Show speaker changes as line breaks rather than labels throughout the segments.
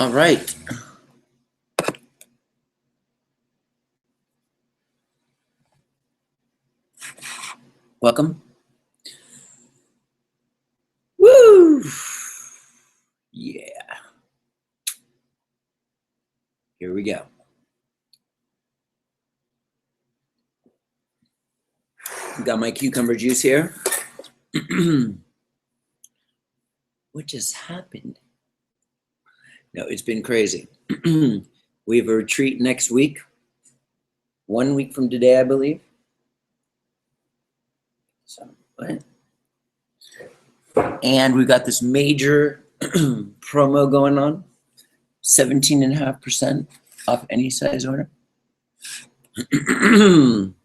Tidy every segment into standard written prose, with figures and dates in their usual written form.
All right. Welcome. Woo! Yeah. Here we go. Got my cucumber juice here. What just happened? No, it's been crazy. We have a retreat next week. 1 week from today, I believe. So, what? And we've got this major promo going on. 17.5% off any size order.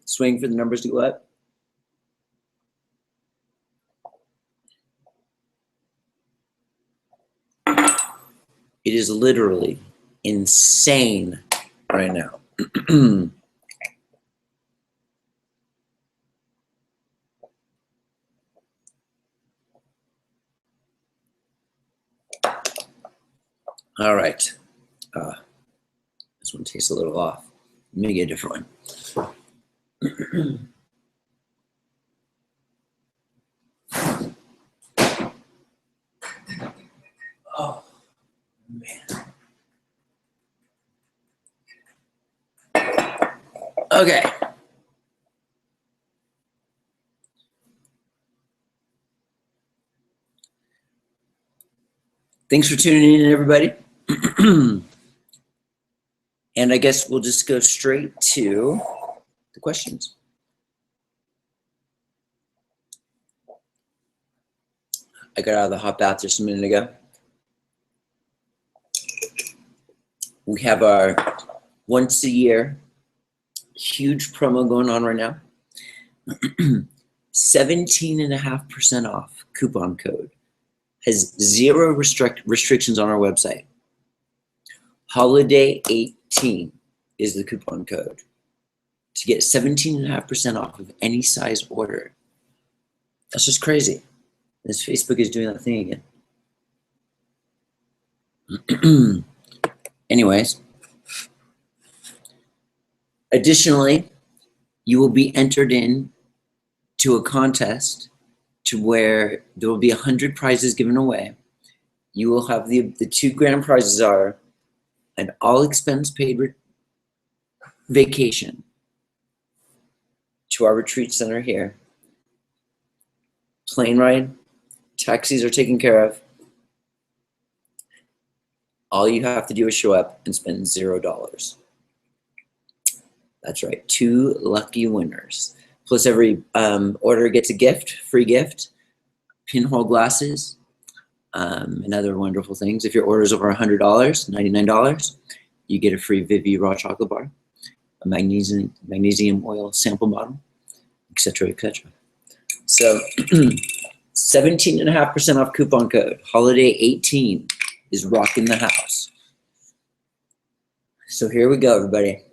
Swing for the numbers to go up. It is literally insane right now. All right. This one tastes a little off. Let me get a different one. Oh, man. Okay. Thanks for tuning in, everybody. And I guess we'll just go straight to the questions. I got out of the hot bath just a minute ago. We have our once a year huge promo going on right now. 17.5% off coupon code. Has zero restrictions on our website. Holiday 18 is the coupon code to get 17.5% off of any size order. That's just crazy. This Facebook is doing that thing again. Anyways, additionally, you will be entered in to a contest to where there will be 100 prizes given away. You will have the 2 grand prizes are an all expense paid vacation to our retreat center here. Plane ride, taxis are taken care of. All you have to do is show up and spend $0. That's right, 2 lucky winners. Plus every order gets a gift, free gift, pinhole glasses, and other wonderful things. If your order is over $100, $99, you get a free Vivi raw chocolate bar, a magnesium oil sample bottle, etc., etc. So 17.5% off coupon code. Holiday 18 is rocking the house. So here we go, everybody.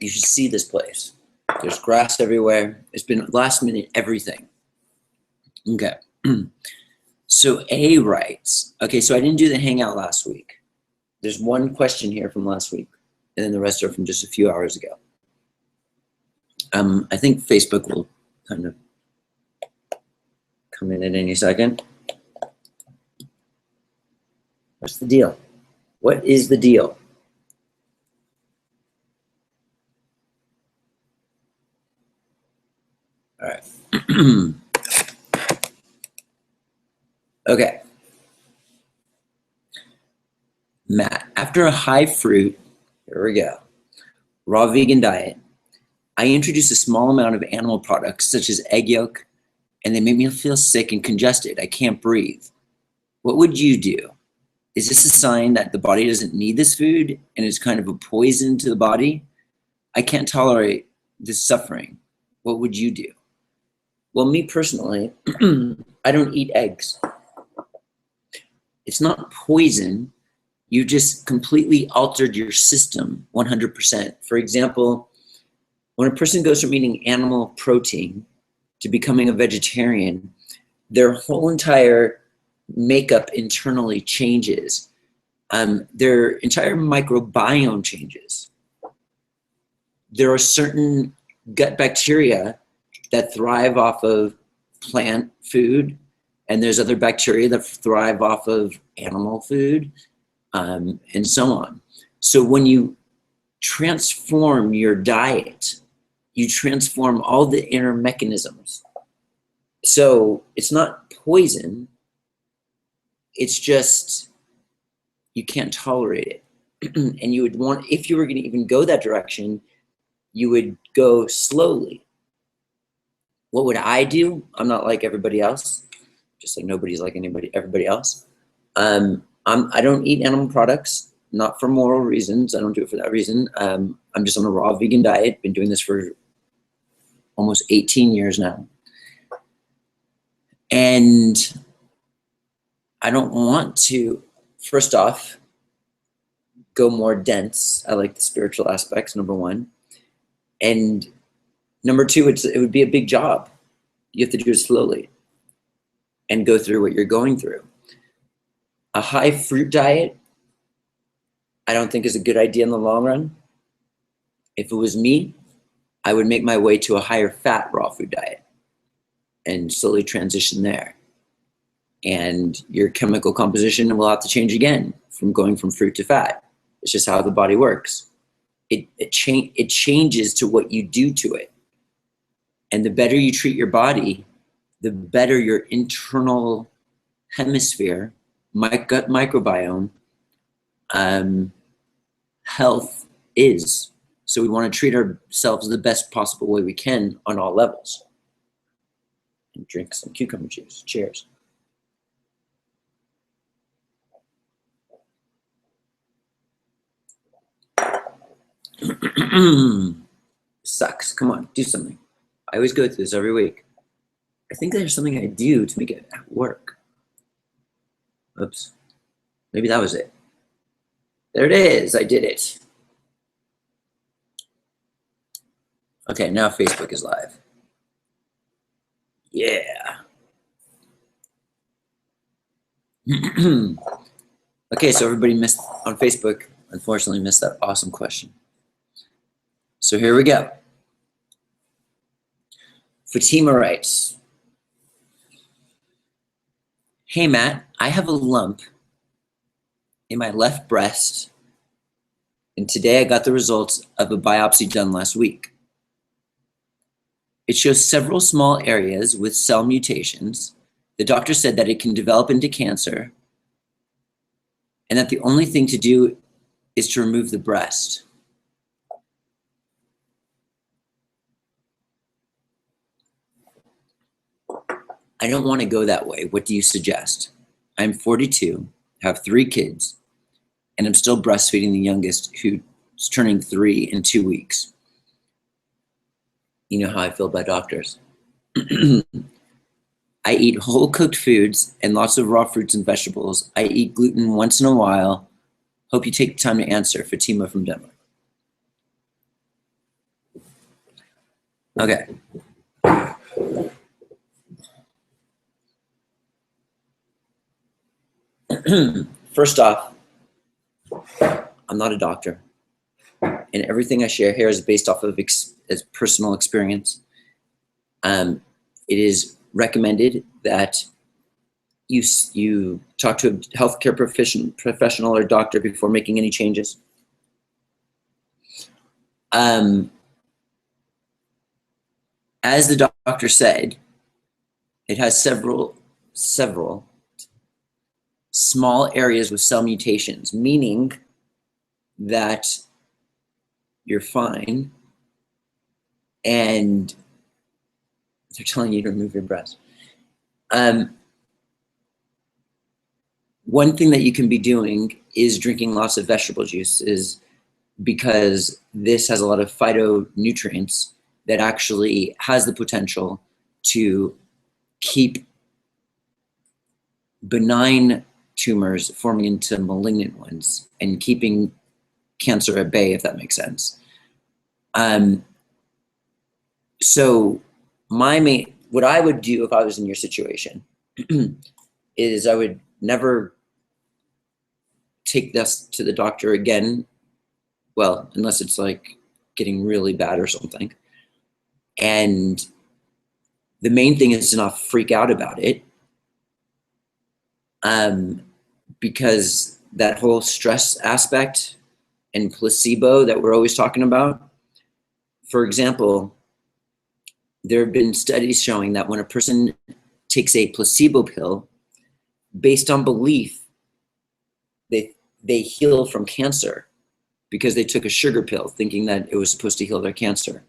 You should see this place. There's grass everywhere. It's been last minute everything. Okay. So A writes, okay, so I didn't do the hangout last week. There's one question here from last week, and then the rest are from just a few hours ago. I think Facebook will kind of come in at any second. What's the deal? What is the deal? All right. Okay. Matt, after a high fruit, here we go, raw vegan diet, I introduced a small amount of animal products such as egg yolk, and they make me feel sick and congested. I can't breathe. What would you do? Is this a sign that the body doesn't need this food and it's kind of a poison to the body? I can't tolerate this suffering. What would you do? Well, me personally, I don't eat eggs. It's not poison. You just completely altered your system 100%. For example, when a person goes from eating animal protein to becoming a vegetarian, their whole entire makeup internally changes. Their entire microbiome changes. There are certain gut bacteria that thrive off of plant food, and there's other bacteria that thrive off of animal food, and so on. So when you transform your diet, you transform all the inner mechanisms. So it's not poison, it's just you can't tolerate it. And you would want, if you were going to even go that direction, you would go slowly. What would I do? I'm not like everybody else, just like nobody's like everybody else. I don't eat animal products, not for moral reasons. I don't do it for that reason. I'm just on a raw vegan diet. Been doing this for almost 18 years now. And I don't want to, first off, go more dense. I like the spiritual aspects, number one. And number two, it would be a big job. You have to do it slowly and go through what you're going through. A high fruit diet, I don't think is a good idea in the long run. If it was me, I would make my way to a higher fat raw food diet and slowly transition there. And your chemical composition will have to change again from going from fruit to fat. It's just how the body works. It changes to what you do to it. And the better you treat your body, the better your internal hemisphere, gut microbiome, health is. So we want to treat ourselves the best possible way we can on all levels. And drink some cucumber juice. Cheers. Sucks. Come on, do something. I always go through this every week. I think there's something I do to make it work. Oops. Maybe that was it. There it is. I did it. Okay, now Facebook is live. Yeah. Okay, so everybody missed on Facebook, unfortunately missed that awesome question. So here we go. Fatima writes, hey Matt, I have a lump in my left breast, and today I got the results of a biopsy done last week. It shows several small areas with cell mutations. The doctor said that it can develop into cancer and that the only thing to do is to remove the breast. I don't want to go that way. What do you suggest? I'm 42, have 3 kids, and I'm still breastfeeding the youngest, who's turning 3 in 2 weeks. You know how I feel about doctors. I eat whole cooked foods and lots of raw fruits and vegetables. I eat gluten once in a while. Hope you take the time to answer. Fatima from Denmark. Okay. First off, I'm not a doctor, and everything I share here is based off of personal experience. It is recommended that you talk to a healthcare professional or doctor before making any changes. As the doctor said, it has several small areas with cell mutations, meaning that you're fine and they're telling you to remove your breast. One thing that you can be doing is drinking lots of vegetable juices, because this has a lot of phytonutrients that actually has the potential to keep benign tumors forming into malignant ones and keeping cancer at bay, if that makes sense. So what I would do if I was in your situation is I would never take this to the doctor again. Well, unless it's like getting really bad or something. And the main thing is to not freak out about it. Because that whole stress aspect and placebo that we're always talking about, for example, there have been studies showing that when a person takes a placebo pill, based on belief, they heal from cancer because they took a sugar pill thinking that it was supposed to heal their cancer.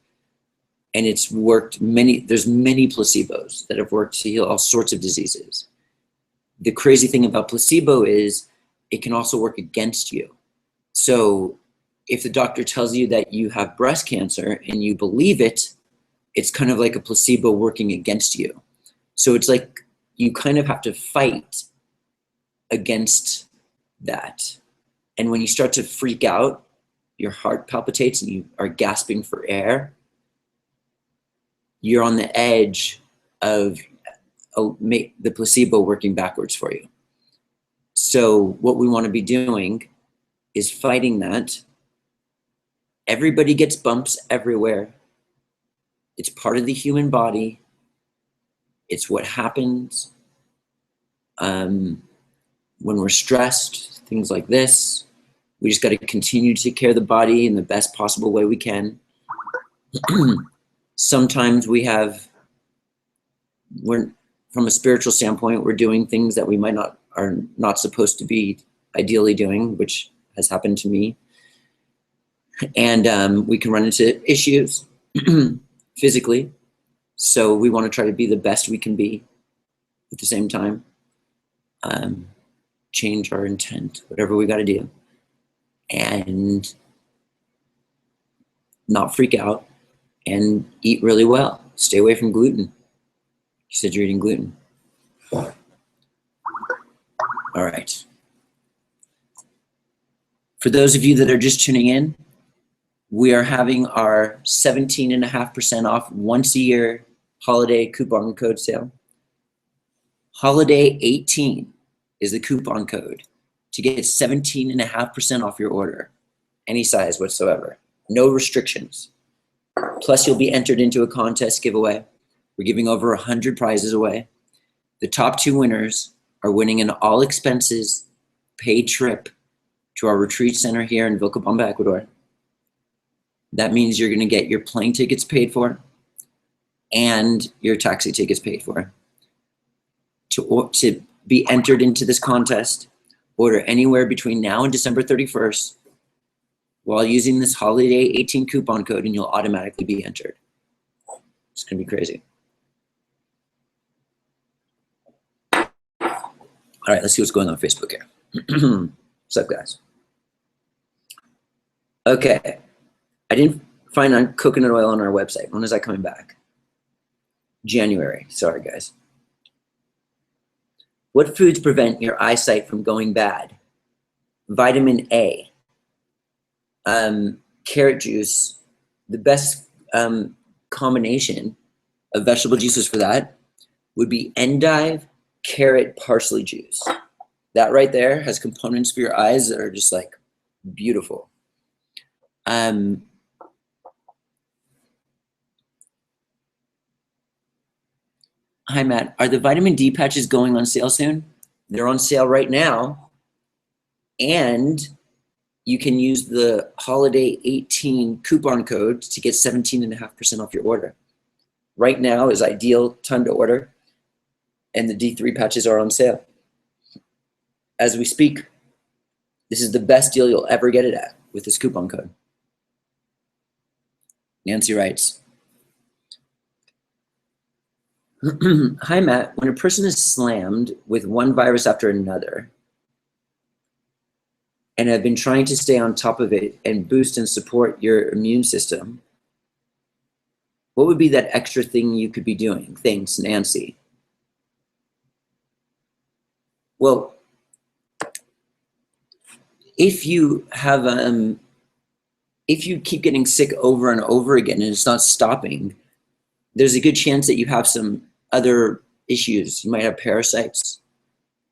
And it's worked there's many placebos that have worked to heal all sorts of diseases. The crazy thing about placebo is it can also work against you. So if the doctor tells you that you have breast cancer and you believe it, it's kind of like a placebo working against you. So it's like you kind of have to fight against that. And when you start to freak out, your heart palpitates and you are gasping for air, you're on the edge of the placebo working backwards for you. So what we want to be doing is fighting that. Everybody gets bumps everywhere. It's part of the human body. It's what happens when we're stressed, things like this. We just got to continue to take care of the body in the best possible way we can. Sometimes from a spiritual standpoint, we're doing things that we are not supposed to be ideally doing, which has happened to me. And we can run into issues physically. So we want to try to be the best we can be at the same time. Change our intent, whatever we got to do. And not freak out and eat really well. Stay away from gluten. You said you're eating gluten. All right. For those of you that are just tuning in, we are having our 17.5% off once a year holiday coupon code sale. Holiday 18 is the coupon code to get 17.5% off your order, any size whatsoever, no restrictions. Plus you'll be entered into a contest giveaway. We're giving over 100 prizes away. The top 2 winners are winning an all expenses paid trip to our retreat center here in Vilcabamba, Ecuador. That means you're going to get your plane tickets paid for and your taxi tickets paid for. To be entered into this contest, order anywhere between now and December 31st while using this holiday 18 coupon code and you'll automatically be entered. It's going to be crazy. All right, let's see what's going on Facebook here. What's up, guys? Okay, I didn't find on coconut oil on our website. When is that coming back? January, sorry guys. What foods prevent your eyesight from going bad? Vitamin A, carrot juice. The best combination of vegetable juices for that would be endive, carrot, parsley juice. That right there has components for your eyes that are just like beautiful. Hi Matt, are the vitamin D patches going on sale soon? They're on sale right now. And you can use the holiday 18 coupon code to get 17.5% off your order. Right now is ideal time to order. And the D3 patches are on sale. As we speak, this is the best deal you'll ever get it at with this coupon code. Nancy writes, hi Matt, when a person is slammed with one virus after another and have been trying to stay on top of it and boost and support your immune system, what would be that extra thing you could be doing? Thanks, Nancy. Well, if you have, if you keep getting sick over and over again and it's not stopping, there's a good chance that you have some other issues. You might have parasites.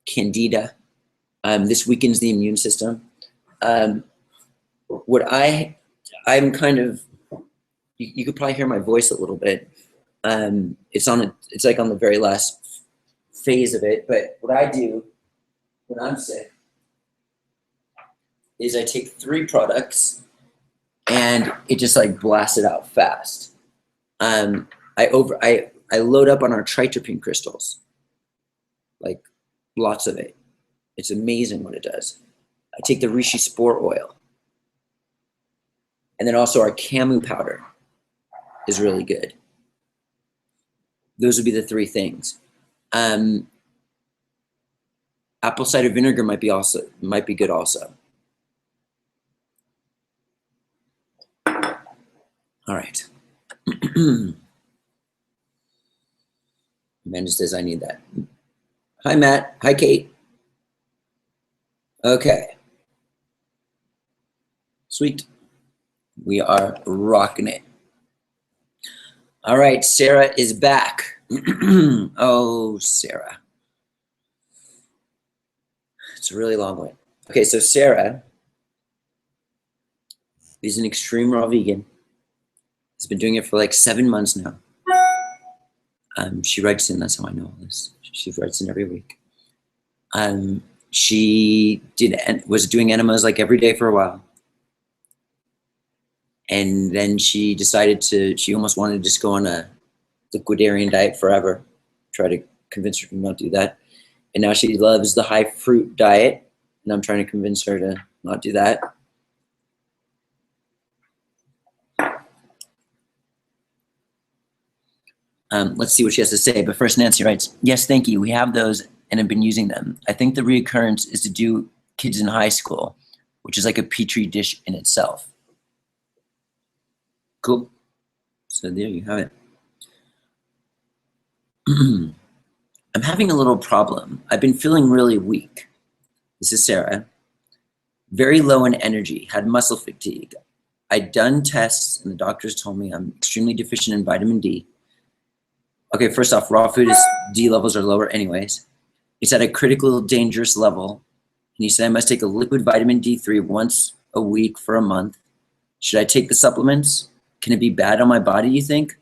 candida. This weakens the immune system. What I'm kind of, you could probably hear my voice a little bit. It's like on the very last phase of it. But what I do when I'm sick is I take 3 products and it just like blasts it out fast. I load up on our tritropine crystals, like lots of it. It's amazing what it does. I take the reishi spore oil, and then also our camu powder is really good. Those would be the 3 things. Apple cider vinegar might be good also. All right. Amanda says I need that. Hi, Matt. Hi, Kate. Okay. Sweet. We are rocking it. All right, Sarah is back. Oh, Sarah. It's a really long way. Okay, so Sarah is an extreme raw vegan. Has been doing it for like 7 months now. She writes in, that's how I know all this. She writes in every week. She was doing enemas like every day for a while. And then she decided she almost wanted to just go on a liquidarian diet forever. Try to convince her to not do that. And now she loves the high fruit diet. And I'm trying to convince her to not do that. Let's see what she has to say. But first, Nancy writes, yes, thank you. We have those and have been using them. I think the reoccurrence is to do kids in high school, which is like a petri dish in itself. Cool. So there you have it. I'm having a little problem. I've been feeling really weak. This is Sarah. Very low in energy, had muscle fatigue. I'd done tests and the doctors told me I'm extremely deficient in vitamin D. Okay, first off, raw food D levels are lower anyways. It's at a critical dangerous level. And he said I must take a liquid vitamin D3 once a week for a month. Should I take the supplements? Can it be bad on my body, you think?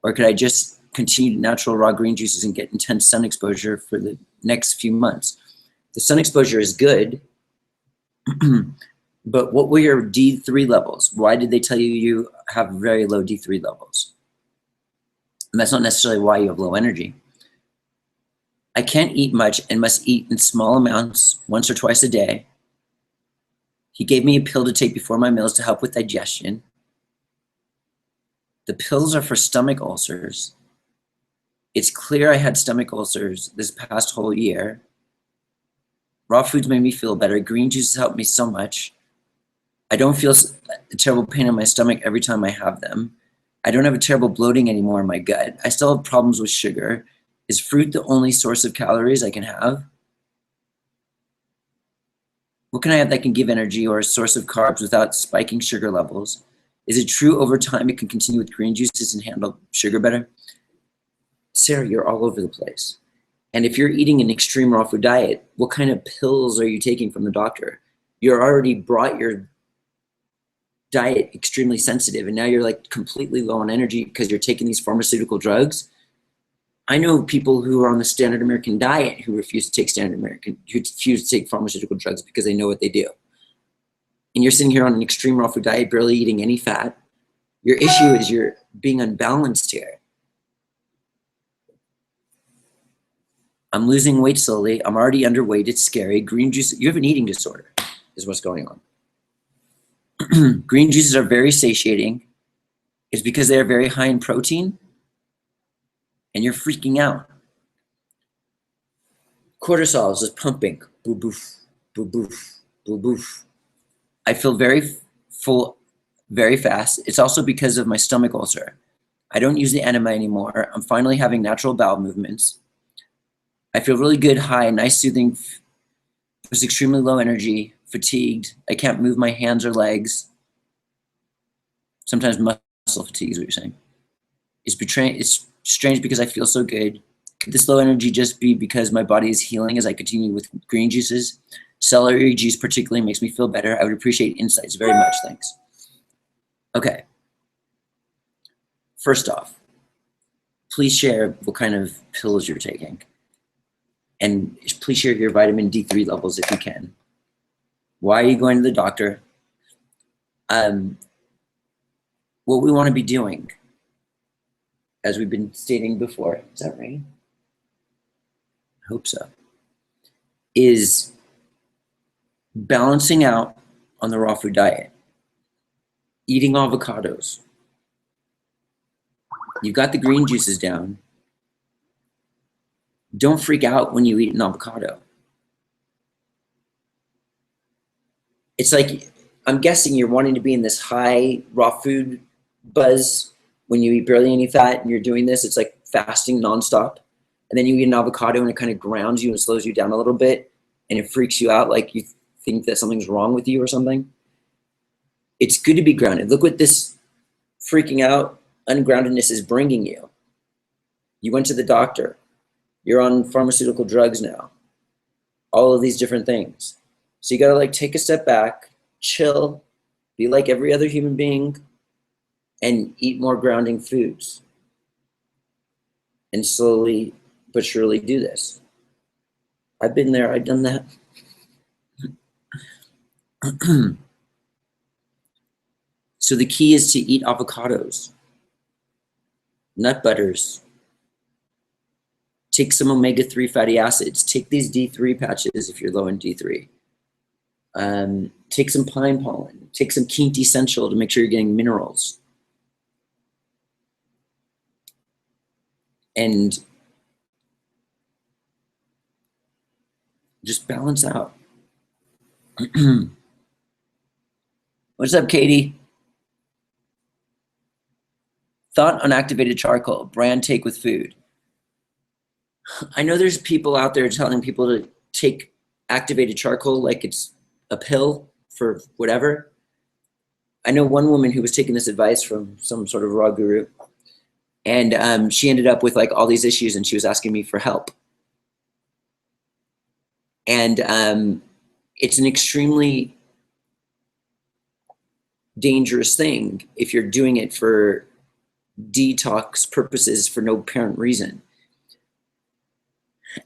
Or could I just continue natural raw green juices and get intense sun exposure for the next few months? The sun exposure is good, but what were your D3 levels? Why did they tell you you have very low D3 levels? And that's not necessarily why you have low energy. I can't eat much and must eat in small amounts once or twice a day. He gave me a pill to take before my meals to help with digestion. The pills are for stomach ulcers. It's clear I had stomach ulcers this past whole year. Raw foods made me feel better. Green juices helped me so much. I don't feel a terrible pain in my stomach every time I have them. I don't have a terrible bloating anymore in my gut. I still have problems with sugar. Is fruit the only source of calories I can have? What can I have that can give energy or a source of carbs without spiking sugar levels? Is it true over time it can continue with green juices and handle sugar better? Sarah, you're all over the place. And if you're eating an extreme raw food diet, what kind of pills are you taking from the doctor? You're already brought your diet extremely sensitive, and now you're like completely low on energy because you're taking these pharmaceutical drugs. I know people who are on the standard American diet who refuse to take pharmaceutical drugs because they know what they do. And you're sitting here on an extreme raw food diet, barely eating any fat. Your issue is you're being unbalanced here. I'm losing weight slowly. I'm already underweight. It's scary. Green juice, you have an eating disorder is what's going on. Green juices are very satiating. It's because they are very high in protein and you're freaking out. Cortisol is just pumping. Boo boof, boo boof, boo boof. I feel very full very fast. It's also because of my stomach ulcer. I don't use the enema anymore. I'm finally having natural bowel movements. I feel really good, high, nice, soothing. It was extremely low energy, fatigued. I can't move my hands or legs. Sometimes muscle fatigue is what you're saying. It's strange because I feel so good. Could this low energy just be because my body is healing as I continue with green juices? Celery juice particularly makes me feel better. I would appreciate insights very much. Thanks. Okay. First off, please share what kind of pills you're taking. And please share your vitamin D3 levels if you can. Why are you going to the doctor? What we want to be doing, as we've been stating before, is that right? I hope so, is balancing out on the raw food diet, eating avocados. You've got the green juices down. Don't freak out when you eat an avocado. It's like, I'm guessing you're wanting to be in this high raw food buzz when you eat barely any fat and you're doing this. It's like fasting nonstop. And then you eat an avocado and it kind of grounds you and slows you down a little bit and it freaks you out like you think that something's wrong with you or something. It's good to be grounded. Look what this freaking out, ungroundedness is bringing you. You went to the doctor. You're on pharmaceutical drugs now. All of these different things. So you gotta like take a step back, chill, be like every other human being, and eat more grounding foods. And slowly but surely do this. I've been there, I've done that. So the key is to eat avocados, nut butters, take some omega-3 fatty acids, take these D3 patches if you're low in D3. Take some pine pollen, take some quintessential to make sure you're getting minerals. And just balance out. What's up, Katie? Thought on activated charcoal, brand take with food. I know there's people out there telling people to take activated charcoal like it's a pill for whatever. I know one woman who was taking this advice from some sort of raw guru, and she ended up with like all these issues and she was asking me for help. And it's an extremely dangerous thing if you're doing it for detox purposes for no apparent reason.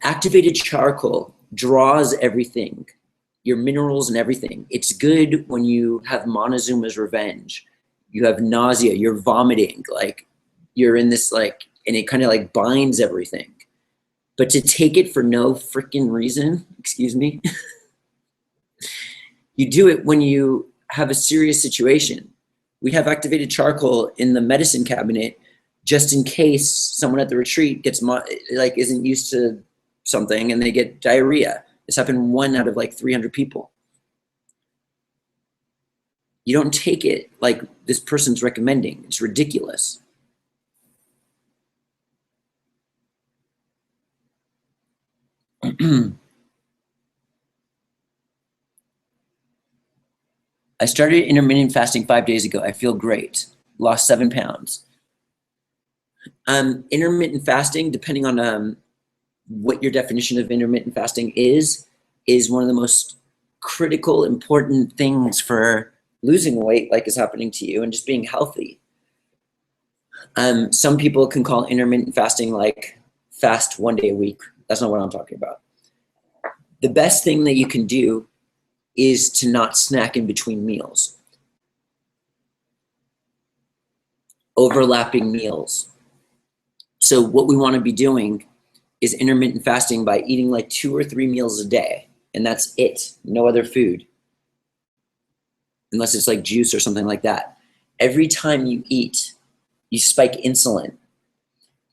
Activated charcoal draws everything, your minerals and everything. It's good when you have Montezuma's revenge. You have nausea, you're vomiting, like you're in this like, and it kind of like binds everything. But to take it for no freaking reason, excuse me, you do it when you have a serious situation. We have activated charcoal in the medicine cabinet just in case someone at the retreat gets like isn't used to something and they get diarrhea. This happened 1 out of like 300 people. You don't take it like this person's recommending. It's ridiculous. I started intermittent fasting 5 days ago. I feel great. Lost 7 pounds. Intermittent fasting, depending on what your definition of intermittent fasting is one of the most critical, important things for losing weight, like is happening to you, and just being healthy. Some people can call intermittent fasting like fast 1 day a week. That's not what I'm talking about. The best thing that you can do is to not snack in between meals. Overlapping meals. So what we want to be doing is intermittent fasting by eating like 2 or 3 meals a day, and that's it. No other food, unless it's like juice or something like that. Every time you eat, you spike insulin.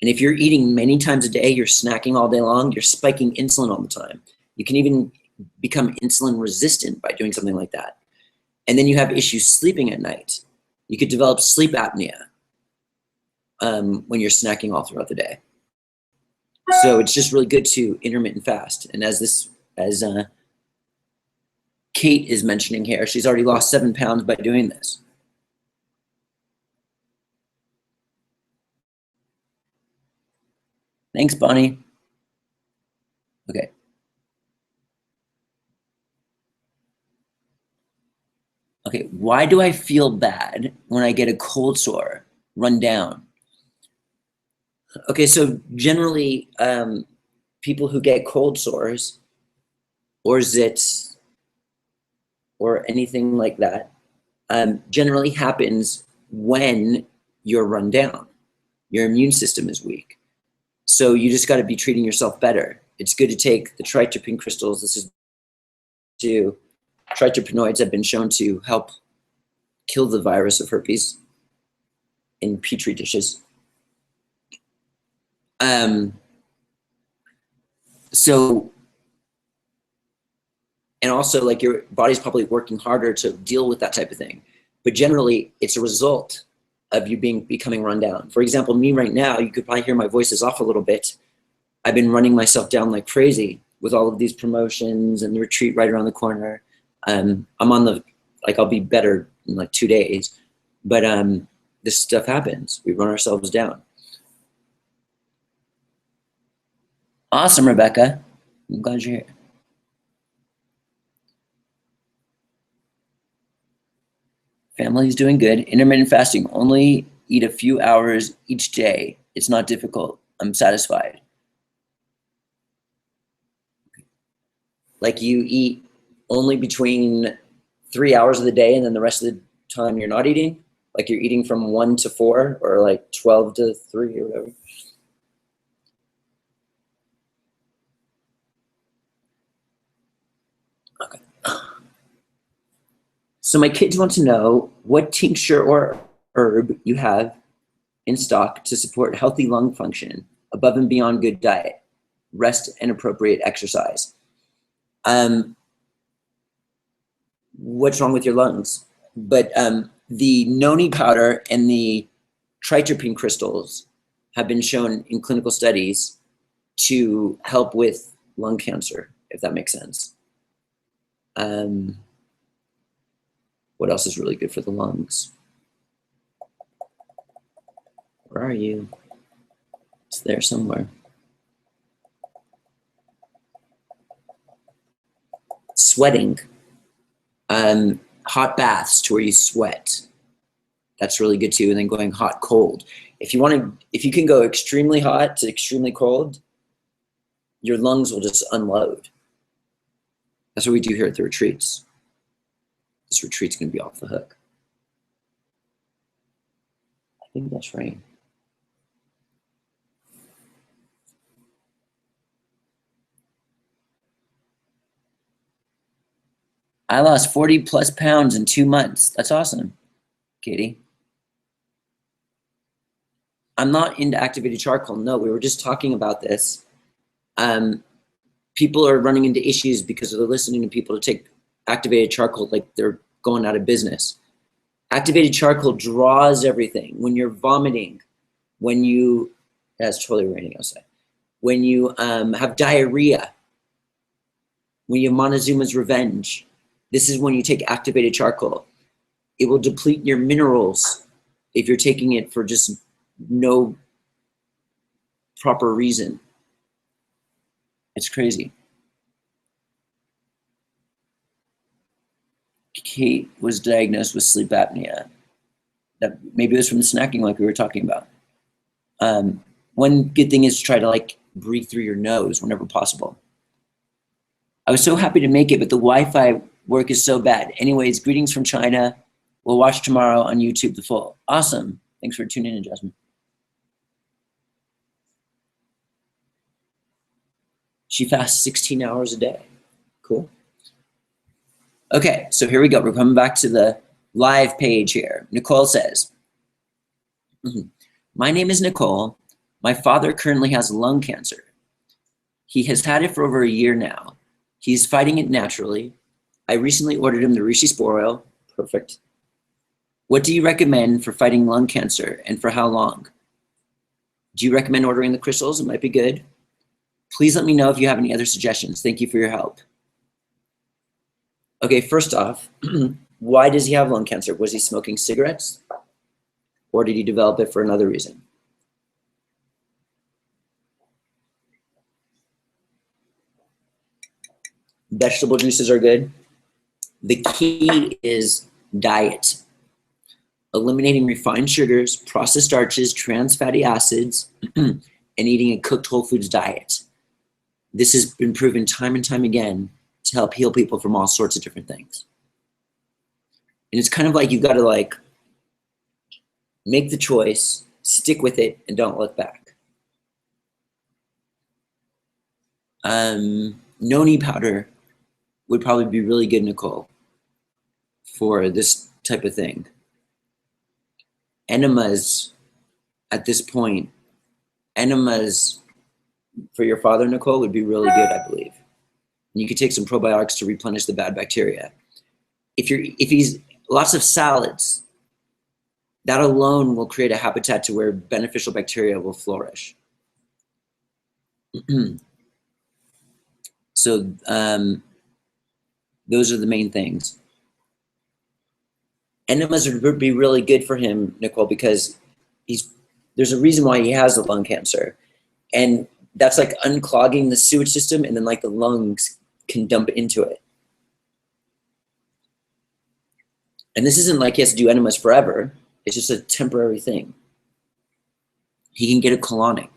And if you're eating many times a day, you're snacking all day long, you're spiking insulin all the time. You can even become insulin resistant by doing something like that. And then you have issues sleeping at night. You could develop sleep apnea when you're snacking all throughout the day. So it's just really good to intermittent fast. And as Kate is mentioning here, she's already lost 7 pounds by doing this. Thanks, Bonnie. Okay. Okay, why do I feel bad when I get a cold sore, run down? Okay, so generally, people who get cold sores or zits or anything like that generally happens when you're run down. Your immune system is weak. So you just got to be treating yourself better. It's good to take the tritropine crystals. This is to tritropinoids have been shown to help kill the virus of herpes in petri dishes. So, and also like your body's probably working harder to deal with that type of thing. But generally it's a result of you becoming run down. For example, me right now, you could probably hear my voice is off a little bit. I've been running myself down like crazy with all of these promotions and the retreat right around the corner. I'm on the, like I'll be better in like 2 days, but this stuff happens. We run ourselves down. Awesome, Rebecca. I'm glad you're here. Family's doing good. Intermittent fasting, only eat a few hours each day. It's not difficult. I'm satisfied. Like you eat only between 3 hours of the day and then the rest of the time you're not eating? Like you're eating from 1 to 4 or like 12 to 3 or whatever? Okay. So my kids want to know what tincture or herb you have in stock to support healthy lung function above and beyond good diet, rest, and appropriate exercise. What's wrong with your lungs? But the noni powder and the tritropine crystals have been shown in clinical studies to help with lung cancer, if that makes sense. What else is really good for the lungs? Where are you? It's there somewhere. Sweating. Hot baths to where you sweat. That's really good too. And then going hot, cold. If you can go extremely hot to extremely cold, your lungs will just unload. That's what we do here at the retreats. This retreat's gonna be off the hook. I think that's right. I lost 40 plus pounds in 2 months. That's awesome, Katie. I'm not into activated charcoal. No, we were just talking about this. People are running into issues because they're listening to people to take activated charcoal like they're going out of business. Activated charcoal draws everything. When you're vomiting, when you, that's totally raining outside. When you have diarrhea, when you have Montezuma's revenge, this is when you take activated charcoal. It will deplete your minerals if you're taking it for just no proper reason. It's crazy. Kate was diagnosed with sleep apnea. That maybe it was from the snacking like we were talking about. One good thing is to try to like breathe through your nose whenever possible. I was so happy to make it, but the Wi-Fi work is so bad. Anyways, greetings from China. We'll watch tomorrow on YouTube the full. Awesome. Thanks for tuning in, Jasmine. She fasts 16 hours a day. Cool. Okay, so here we go. We're coming back to the live page here. Nicole says, my name is Nicole. My father currently has lung cancer. He has had it for over a year now. He's fighting it naturally. I recently ordered him the reishi spore oil. Perfect. What do you recommend for fighting lung cancer and for how long? Do you recommend ordering the crystals? It might be good. Please let me know if you have any other suggestions. Thank you for your help. Okay, first off, why does he have lung cancer? Was he smoking cigarettes? Or did he develop it for another reason? Vegetable juices are good. The key is diet. Eliminating refined sugars, processed starches, trans fatty acids, and eating a cooked whole foods diet. This has been proven time and time again to help heal people from all sorts of different things. And it's kind of like you've got to like make the choice, stick with it, and don't look back. Noni powder would probably be really good, Nicole, for this type of thing. Enemas, at this point, enemas for your father, Nicole, would be really good, I believe. And you could take some probiotics to replenish the bad bacteria. If he's lots of salads, that alone will create a habitat to where beneficial bacteria will flourish. So those are the main things. Enemas would be really good for him, Nicole, because there's a reason why he has the lung cancer. And that's like unclogging the sewage system, and then like the lungs can dump into it. And this isn't like he has to do enemas forever. It's just a temporary thing. He can get a colonic.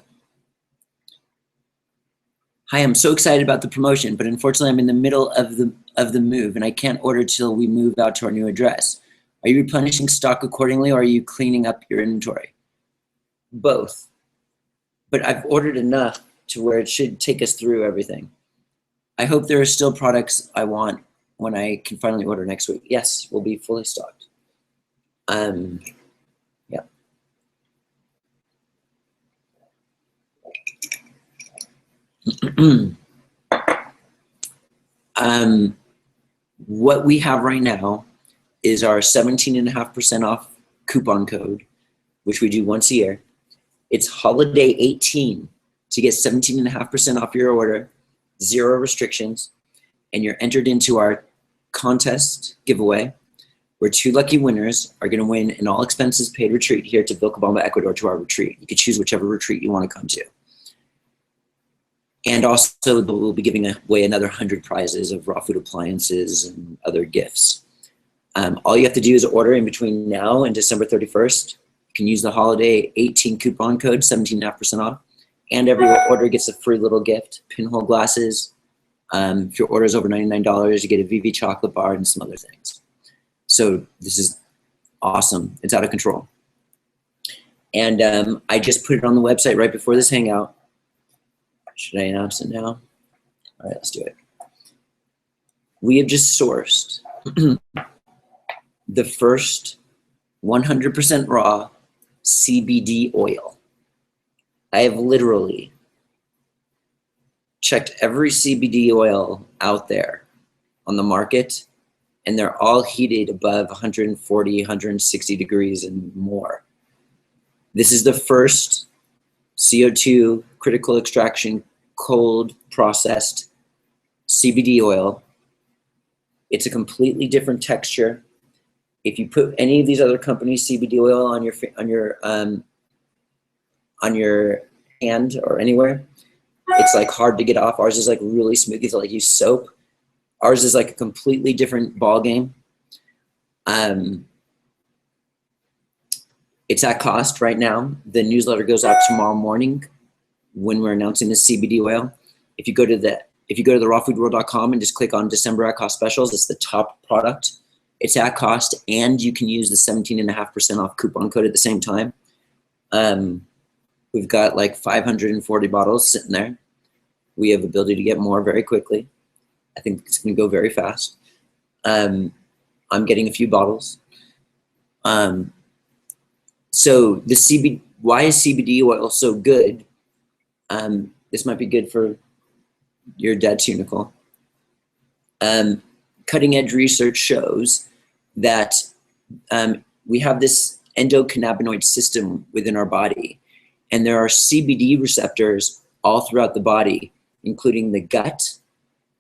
Hi, I'm so excited about the promotion, but unfortunately I'm in the middle of the move and I can't order till we move out to our new address. Are you replenishing stock accordingly, or are you cleaning up your inventory? Both. But I've ordered enough to where it should take us through everything. I hope there are still products I want when I can finally order next week. Yes, we'll be fully stocked. Yeah. What we have right now is our 17.5% off coupon code, which we do once a year. It's holiday 18 to get 17.5% off your order, 0 restrictions, and you're entered into our contest giveaway, where 2 lucky winners are going to win an all expenses paid retreat here to Vilcabamba, Ecuador, to our retreat. You could choose whichever retreat you want to come to. And also we'll be giving away another 100 prizes of raw food appliances and other gifts. All you have to do is order in between now and December 31st. You can use the holiday 18 coupon code, 17.5% off. And every order gets a free little gift, pinhole glasses. If your order is over $99, you get a VV chocolate bar and some other things. So this is awesome. It's out of control. And I just put it on the website right before this hangout. Should I announce it now? All right, let's do it. We have just sourced the first 100% raw CBD oil. I have literally checked every CBD oil out there on the market, and they're all heated above 140, 160 degrees and more. This is the first CO2 critical extraction cold processed CBD oil. It's a completely different texture. If you put any of these other companies' CBD oil on your hand or anywhere, it's like hard to get off. Ours is like really smooth. You have to like use soap. Ours is like a completely different ball game. It's at cost right now. The newsletter goes out tomorrow morning when we're announcing the CBD oil. If you go to the rawfoodworld.com and just click on December at cost specials, it's the top product. It's at cost, and you can use the 17.5% off coupon code at the same time. We've got like 540 bottles sitting there. We have the ability to get more very quickly. I think it's going to go very fast. I'm getting a few bottles. So why is CBD oil so good? This might be good for your dad too, Nicole. Cutting edge research shows that we have this endocannabinoid system within our body, and there are CBD receptors all throughout the body, including the gut,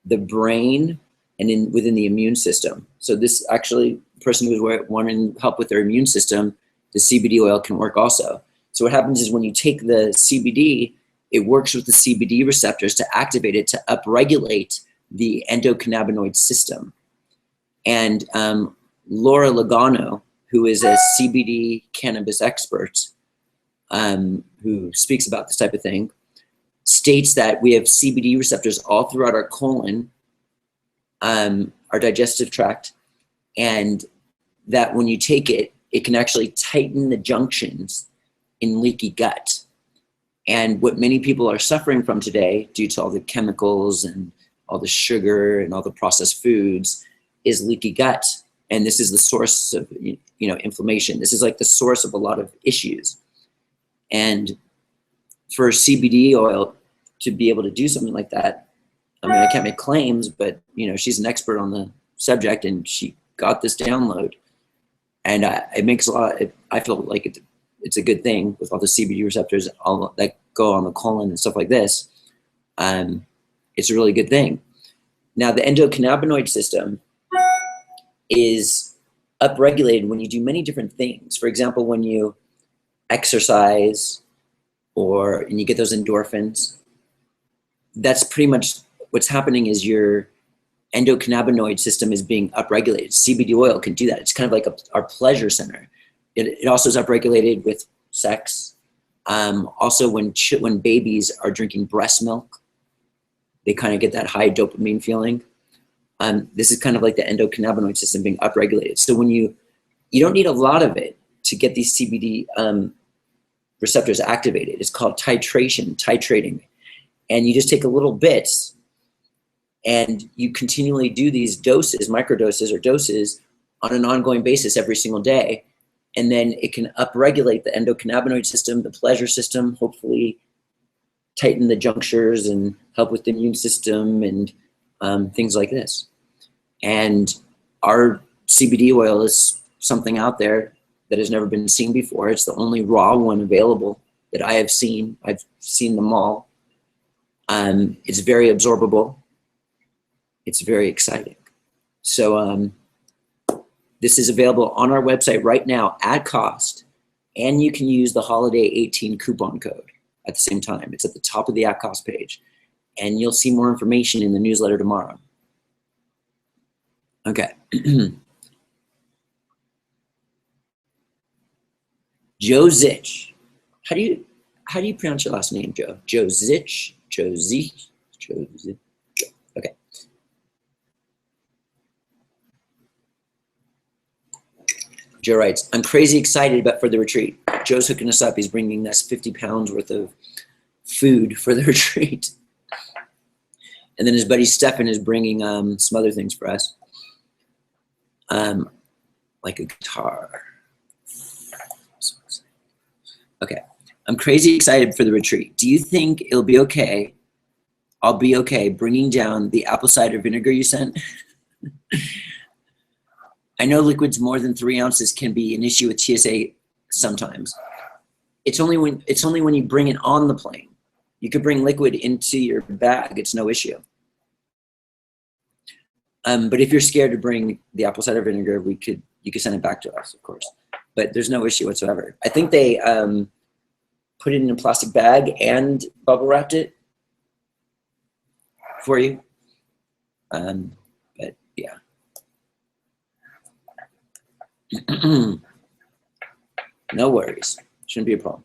the brain, and within the immune system. So this actually, person who's wanting help with their immune system, the CBD oil can work also. So what happens is when you take the CBD, it works with the CBD receptors to activate it to upregulate the endocannabinoid system. And Laura Logano, who is a CBD cannabis expert, who speaks about this type of thing, states that we have CBD receptors all throughout our colon, our digestive tract, and that when you take it, it can actually tighten the junctions in leaky gut. And what many people are suffering from today, due to all the chemicals and all the sugar and all the processed foods, is leaky gut. And this is the source of, inflammation. This is like the source of a lot of issues. And for CBD oil to be able to do something like that, I mean, I can't make claims, but she's an expert on the subject, and she got this download, and it makes a lot. I feel like it's a good thing with all the CBD receptors all that go on the colon and stuff like this. It's a really good thing. Now, the endocannabinoid system is upregulated when you do many different things. For example, when you exercise and you get those endorphins, that's pretty much what's happening. Is your endocannabinoid system is being upregulated. CBD oil can do that. It's kind of like our pleasure center. It also is upregulated with sex. Also, when babies are drinking breast milk, they kind of get that high dopamine feeling. This is kind of like the endocannabinoid system being upregulated. So when you don't need a lot of it to get these CBD receptors activated. It's called titrating. And you just take a little bit and you continually do these doses, microdoses or doses, on an ongoing basis every single day. And then it can upregulate the endocannabinoid system, the pleasure system, hopefully tighten the junctures and help with the immune system and things like this. And our CBD oil is something out there that has never been seen before. It's the only raw one available that I have seen. I've seen them all. It's very absorbable. It's very exciting. So this is available on our website right now at cost, and you can use the Holiday 18 coupon code at the same time. It's at the top of the at cost page, and you'll see more information in the newsletter tomorrow. Okay. Joe Zich. How do you pronounce your last name, Joe? Joe Zich? Joe Zich? Joe Zich? Okay. Joe writes, I'm crazy excited for the retreat. Joe's hooking us up. He's bringing us 50 pounds worth of food for the retreat. And then his buddy Stefan is bringing some other things for us. Like a guitar. Okay. I'm crazy excited for the retreat. Do you think it'll be okay? I'll be okay bringing down the apple cider vinegar you sent? I know liquids more than 3 ounces can be an issue with TSA sometimes. It's only when you bring it on the plane. You could bring liquid into your bag. It's no issue. But if you're scared to bring the apple cider vinegar, you could send it back to us, of course. But there's no issue whatsoever. I think they put it in a plastic bag and bubble wrapped it for you. But yeah. No worries. Shouldn't be a problem.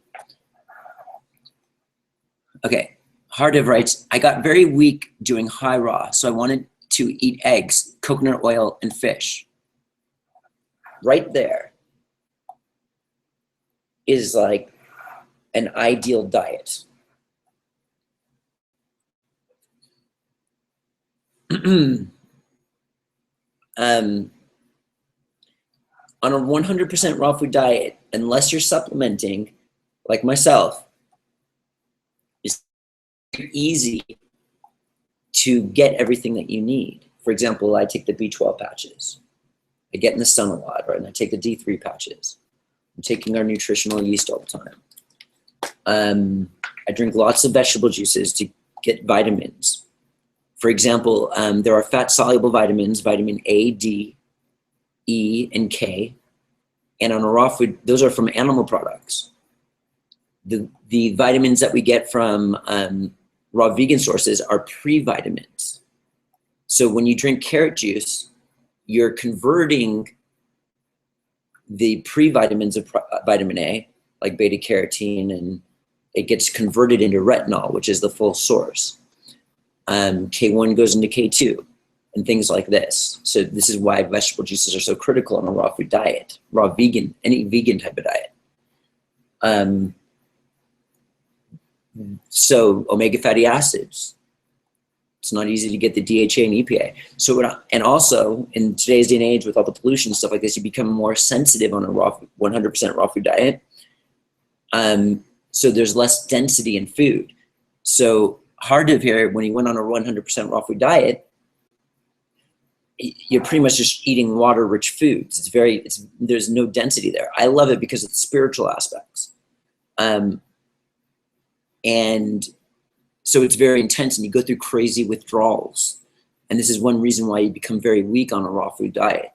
Okay. Hardev writes, I got very weak doing high raw, so I wanted to eat eggs, coconut oil, and fish. Right there is like an ideal diet. On a 100% raw food diet, unless you're supplementing, like myself, it's easy to get everything that you need. For example, I take the B12 patches. I get in the sun a lot, right? And I take the D3 patches. I'm taking our nutritional yeast all the time. I drink lots of vegetable juices to get vitamins. For example, there are fat-soluble vitamins, vitamin A, D, E, and K. And on a raw food, those are from animal products. The vitamins that we get from raw vegan sources are pre-vitamins. So when you drink carrot juice, you're converting the pre-vitamins of vitamin A, like beta carotene, and it gets converted into retinol, which is the full source. K1 goes into K2 and things like this. So this is why vegetable juices are so critical in a raw food diet, raw vegan, any vegan type of diet. So omega fatty acids. It's not easy to get the DHA and EPA. So, and also in today's day and age with all the pollution and stuff like this, you become more sensitive on a raw, 100% raw food diet. So there's less density in food. So Hardev here, when he went on a 100% raw food diet, you're pretty much just eating water-rich foods. There's no density there. I love it because of the spiritual aspects. And so it's very intense and you go through crazy withdrawals. And this is one reason why you become very weak on a raw food diet,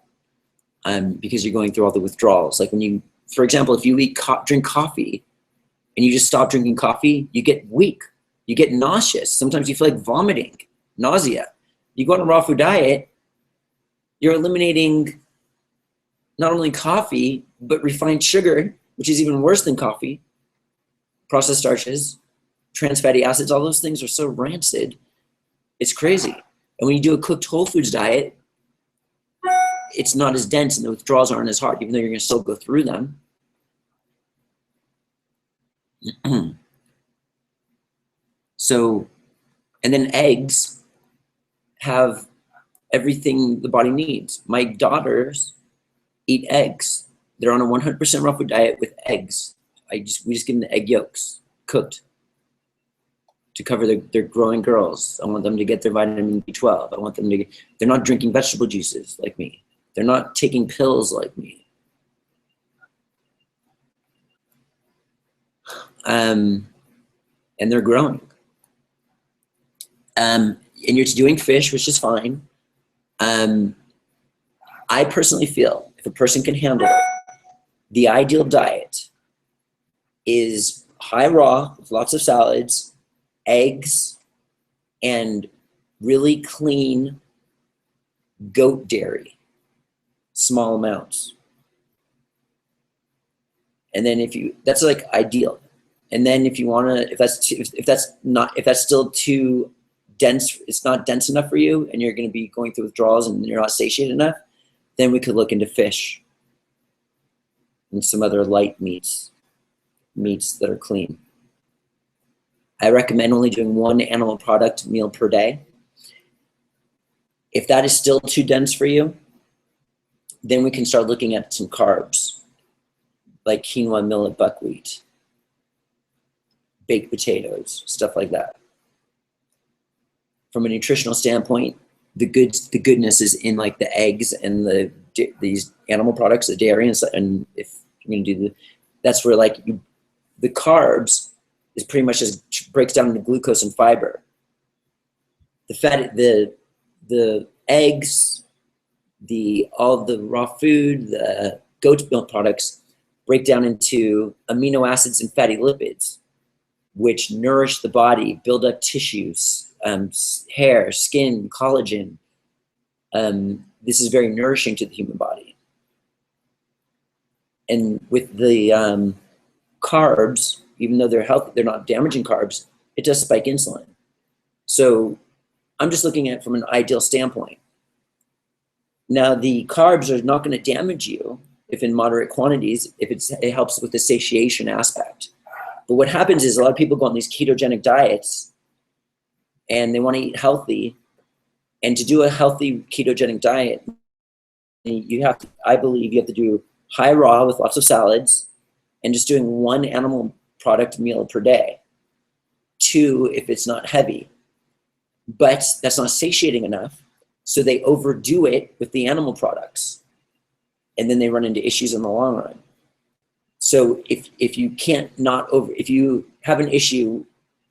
because you're going through all the withdrawals. Like when you, for example, if you drink coffee and you just stop drinking coffee, you get weak, you get nauseous. Sometimes you feel like vomiting, nausea. You go on a raw food diet, you're eliminating not only coffee, but refined sugar, which is even worse than coffee, processed starches, trans fatty acids, all those things are so rancid. It's crazy. And when you do a cooked whole foods diet, it's not as dense and the withdrawals aren't as hard, even though you're gonna still go through them. So, and then eggs have everything the body needs. My daughters eat eggs. They're on a 100% raw food diet with eggs. We just give them the egg yolks, cooked, to cover their growing girls. I want them to get their vitamin B12. I want them to they're not drinking vegetable juices like me. They're not taking pills like me. And they're growing. And you're doing fish, which is fine. I personally feel if a person can handle it, the ideal diet is high raw with lots of salads, eggs, and really clean goat dairy, small amounts. And then that's like ideal. And then if you wanna, if that's still too dense, it's not dense enough for you and you're gonna be going through withdrawals and you're not satiated enough, then we could look into fish and some other light meats that are clean. I recommend only doing one animal product meal per day. If that is still too dense for you, then we can start looking at some carbs, like quinoa, millet, buckwheat, baked potatoes, stuff like that. From a nutritional standpoint, the goodness is in like the eggs and these animal products, the dairy, and if you're gonna do that's where like the carbs is pretty much just breaks down into glucose and fiber. The fat, the eggs, all the raw food, the goat milk products break down into amino acids and fatty lipids, which nourish the body, build up tissues, hair, skin, collagen. This is very nourishing to the human body. And with the carbs, even though they're healthy, they're not damaging carbs, it does spike insulin. So I'm just looking at it from an ideal standpoint. Now the carbs are not going to damage you if in moderate quantities, if it helps with the satiation aspect. But what happens is a lot of people go on these ketogenic diets and they want to eat healthy. And to do a healthy ketogenic diet, I believe you have to do high raw with lots of salads and just doing one animal product meal per day. 2 if it's not heavy. But that's not satiating enough. So they overdo it with the animal products. And then they run into issues in the long run. So if you if you have an issue,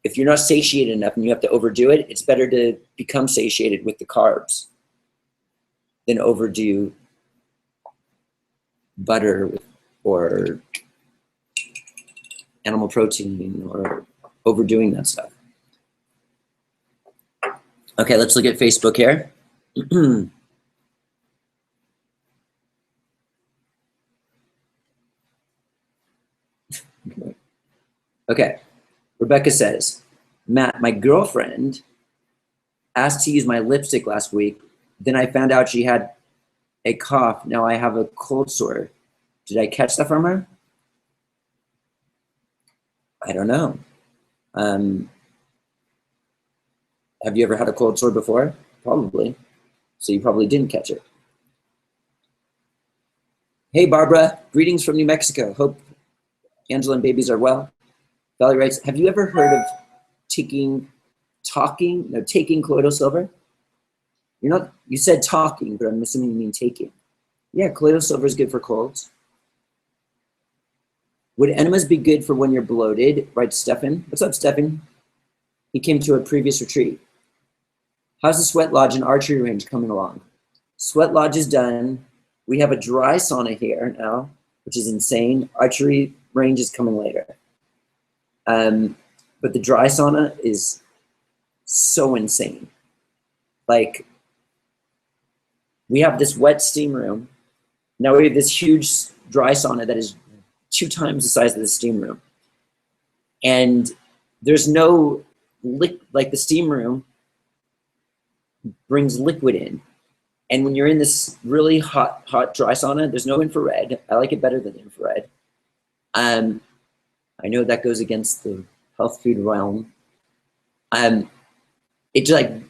if you're not satiated enough and you have to overdo it, it's better to become satiated with the carbs than overdo butter or animal protein or overdoing that stuff. Okay, let's look at Facebook here. Okay, Rebecca says, Matt, my girlfriend asked to use my lipstick last week. Then I found out she had a cough. Now I have a cold sore. Did I catch that from her? I don't know. Have you ever had a cold sore before? Probably. So you probably didn't catch it. Hey, Barbara. Greetings from New Mexico. Hope Angela and babies are well. Valley writes, have you ever heard of taking colloidal silver? You said talking, but I'm assuming you mean taking. Yeah, colloidal silver is good for colds. Would enemas be good for when you're bloated? Writes Stefan. What's up, Stefan? He came to a previous retreat. How's the sweat lodge and archery range coming along? Sweat lodge is done. We have a dry sauna here now, which is insane. Archery range is coming later. But the dry sauna is so insane. Like, we have this wet steam room. Now we have this huge dry sauna that is 2 times the size of the steam room. And there's no, like the steam room brings liquid in. And when you're in this really hot dry sauna, there's no infrared. I like it better than infrared. I know that goes against the health food realm. It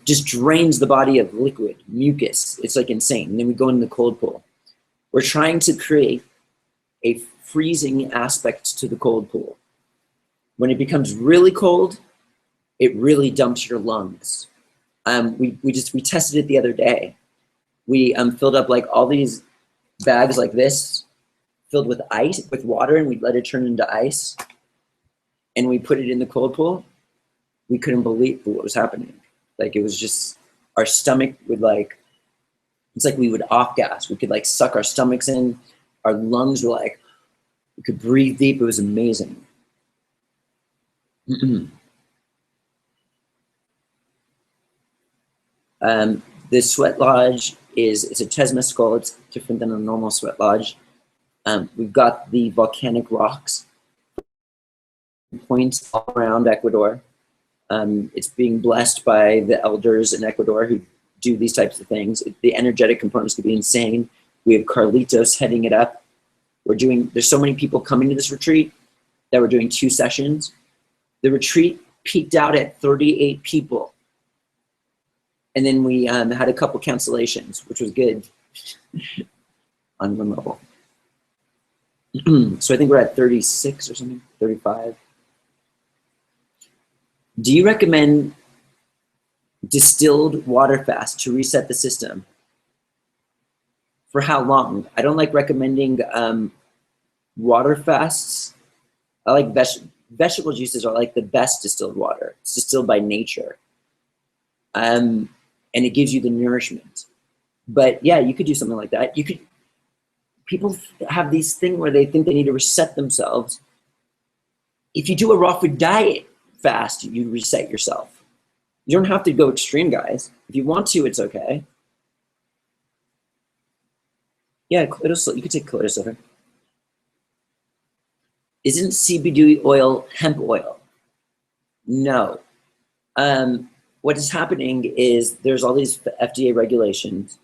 just drains the body of liquid, mucus. It's like insane. And then we go in the cold pool. We're trying to create a freezing aspect to the cold pool. When it becomes really cold, it really dumps your lungs. We tested it the other day. We filled up like all these bags like this, filled with ice, with water, and we let it turn into ice. And we put it in the cold pool. We couldn't believe what was happening. Like, it was just, our stomach would it's like we would off gas. We could like suck our stomachs in. Our lungs were like, we could breathe deep. It was amazing. The sweat lodge it's a Tesmescal. It's different than a normal sweat lodge. We've got the volcanic rocks, points all around Ecuador. It's being blessed by the elders in Ecuador who do these types of things. The energetic components could be insane. We have Carlitos heading it up. There's so many people coming to this retreat that we're doing 2 sessions. The retreat peaked out at 38 people. And then we had a couple cancellations, which was good. Unremarkable. So I think we're at 36 or something, 35. Do you recommend distilled water fast to reset the system? For how long? I don't like recommending water fasts. I like vegetable juices are like the best distilled water. It's distilled by nature. And it gives you the nourishment. But yeah, you could do something like that. People have these things where they think they need to reset themselves. If you do a raw food diet fast, you reset yourself. You don't have to go extreme, guys. If you want to, it's okay. Yeah, you could take colloidal silver. Isn't CBD oil hemp oil? No. What is happening is there's all these FDA regulations,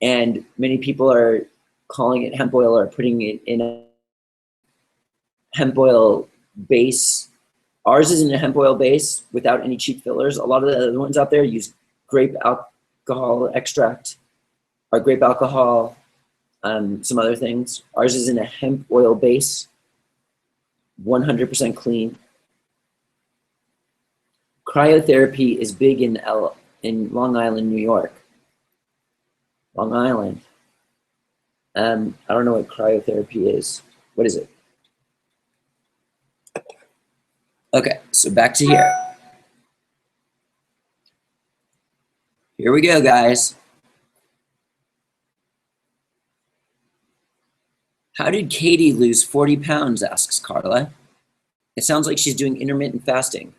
and many people are calling it hemp oil or putting it in a hemp oil base. Ours is in a hemp oil base without any cheap fillers. A lot of the other ones out there use grape alcohol extract or grape alcohol, some other things. Ours is in a hemp oil base, 100% clean. Cryotherapy is big in Long Island, New York. Long Island. I don't know what cryotherapy is. What is it? Okay, so back to here. Here we go, guys. How did Katie lose 40 pounds, asks Carla. It sounds like she's doing intermittent fasting.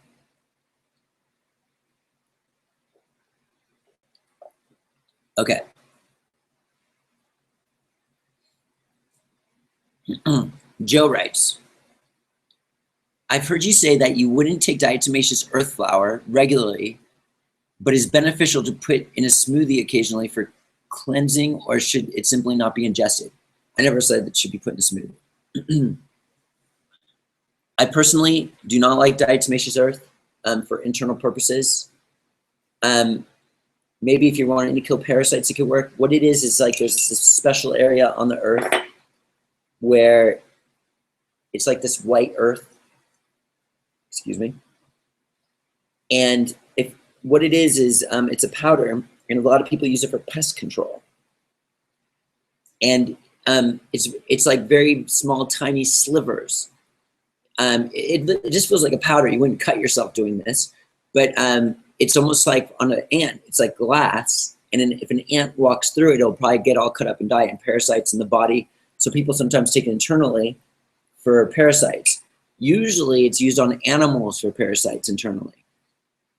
Okay. Joe writes, I've heard you say that you wouldn't take diatomaceous earth flour regularly, but is beneficial to put in a smoothie occasionally for cleansing, or should it simply not be ingested? I never said that it should be put in a smoothie. I personally do not like diatomaceous earth for internal purposes. Maybe if you're wanting to kill parasites, it could work. What it is like there's this special area on the earth where it's like this white earth, excuse me. And if what it is it's a powder, and a lot of people use it for pest control. And it's like very small, tiny slivers. It just feels like a powder. You wouldn't cut yourself doing this, but it's almost like on an ant. It's like glass, and then if an ant walks through it, it'll probably get all cut up and die, and parasites in the body. So people sometimes take it internally for parasites. Usually it's used on animals for parasites internally.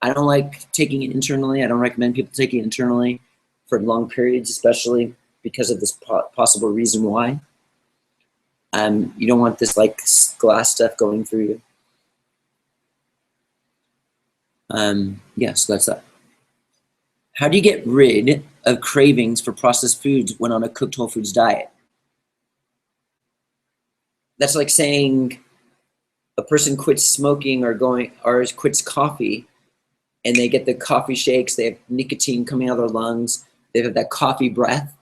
I don't like taking it internally. I don't recommend people taking it internally for long periods, especially because of this possible reason why. You don't want this like glass stuff going through you. Yeah, so that's that. How do you get rid of cravings for processed foods when on a cooked whole foods diet? That's like saying a person quits smoking or quits coffee, and they get the coffee shakes, they have nicotine coming out of their lungs, they have that coffee breath,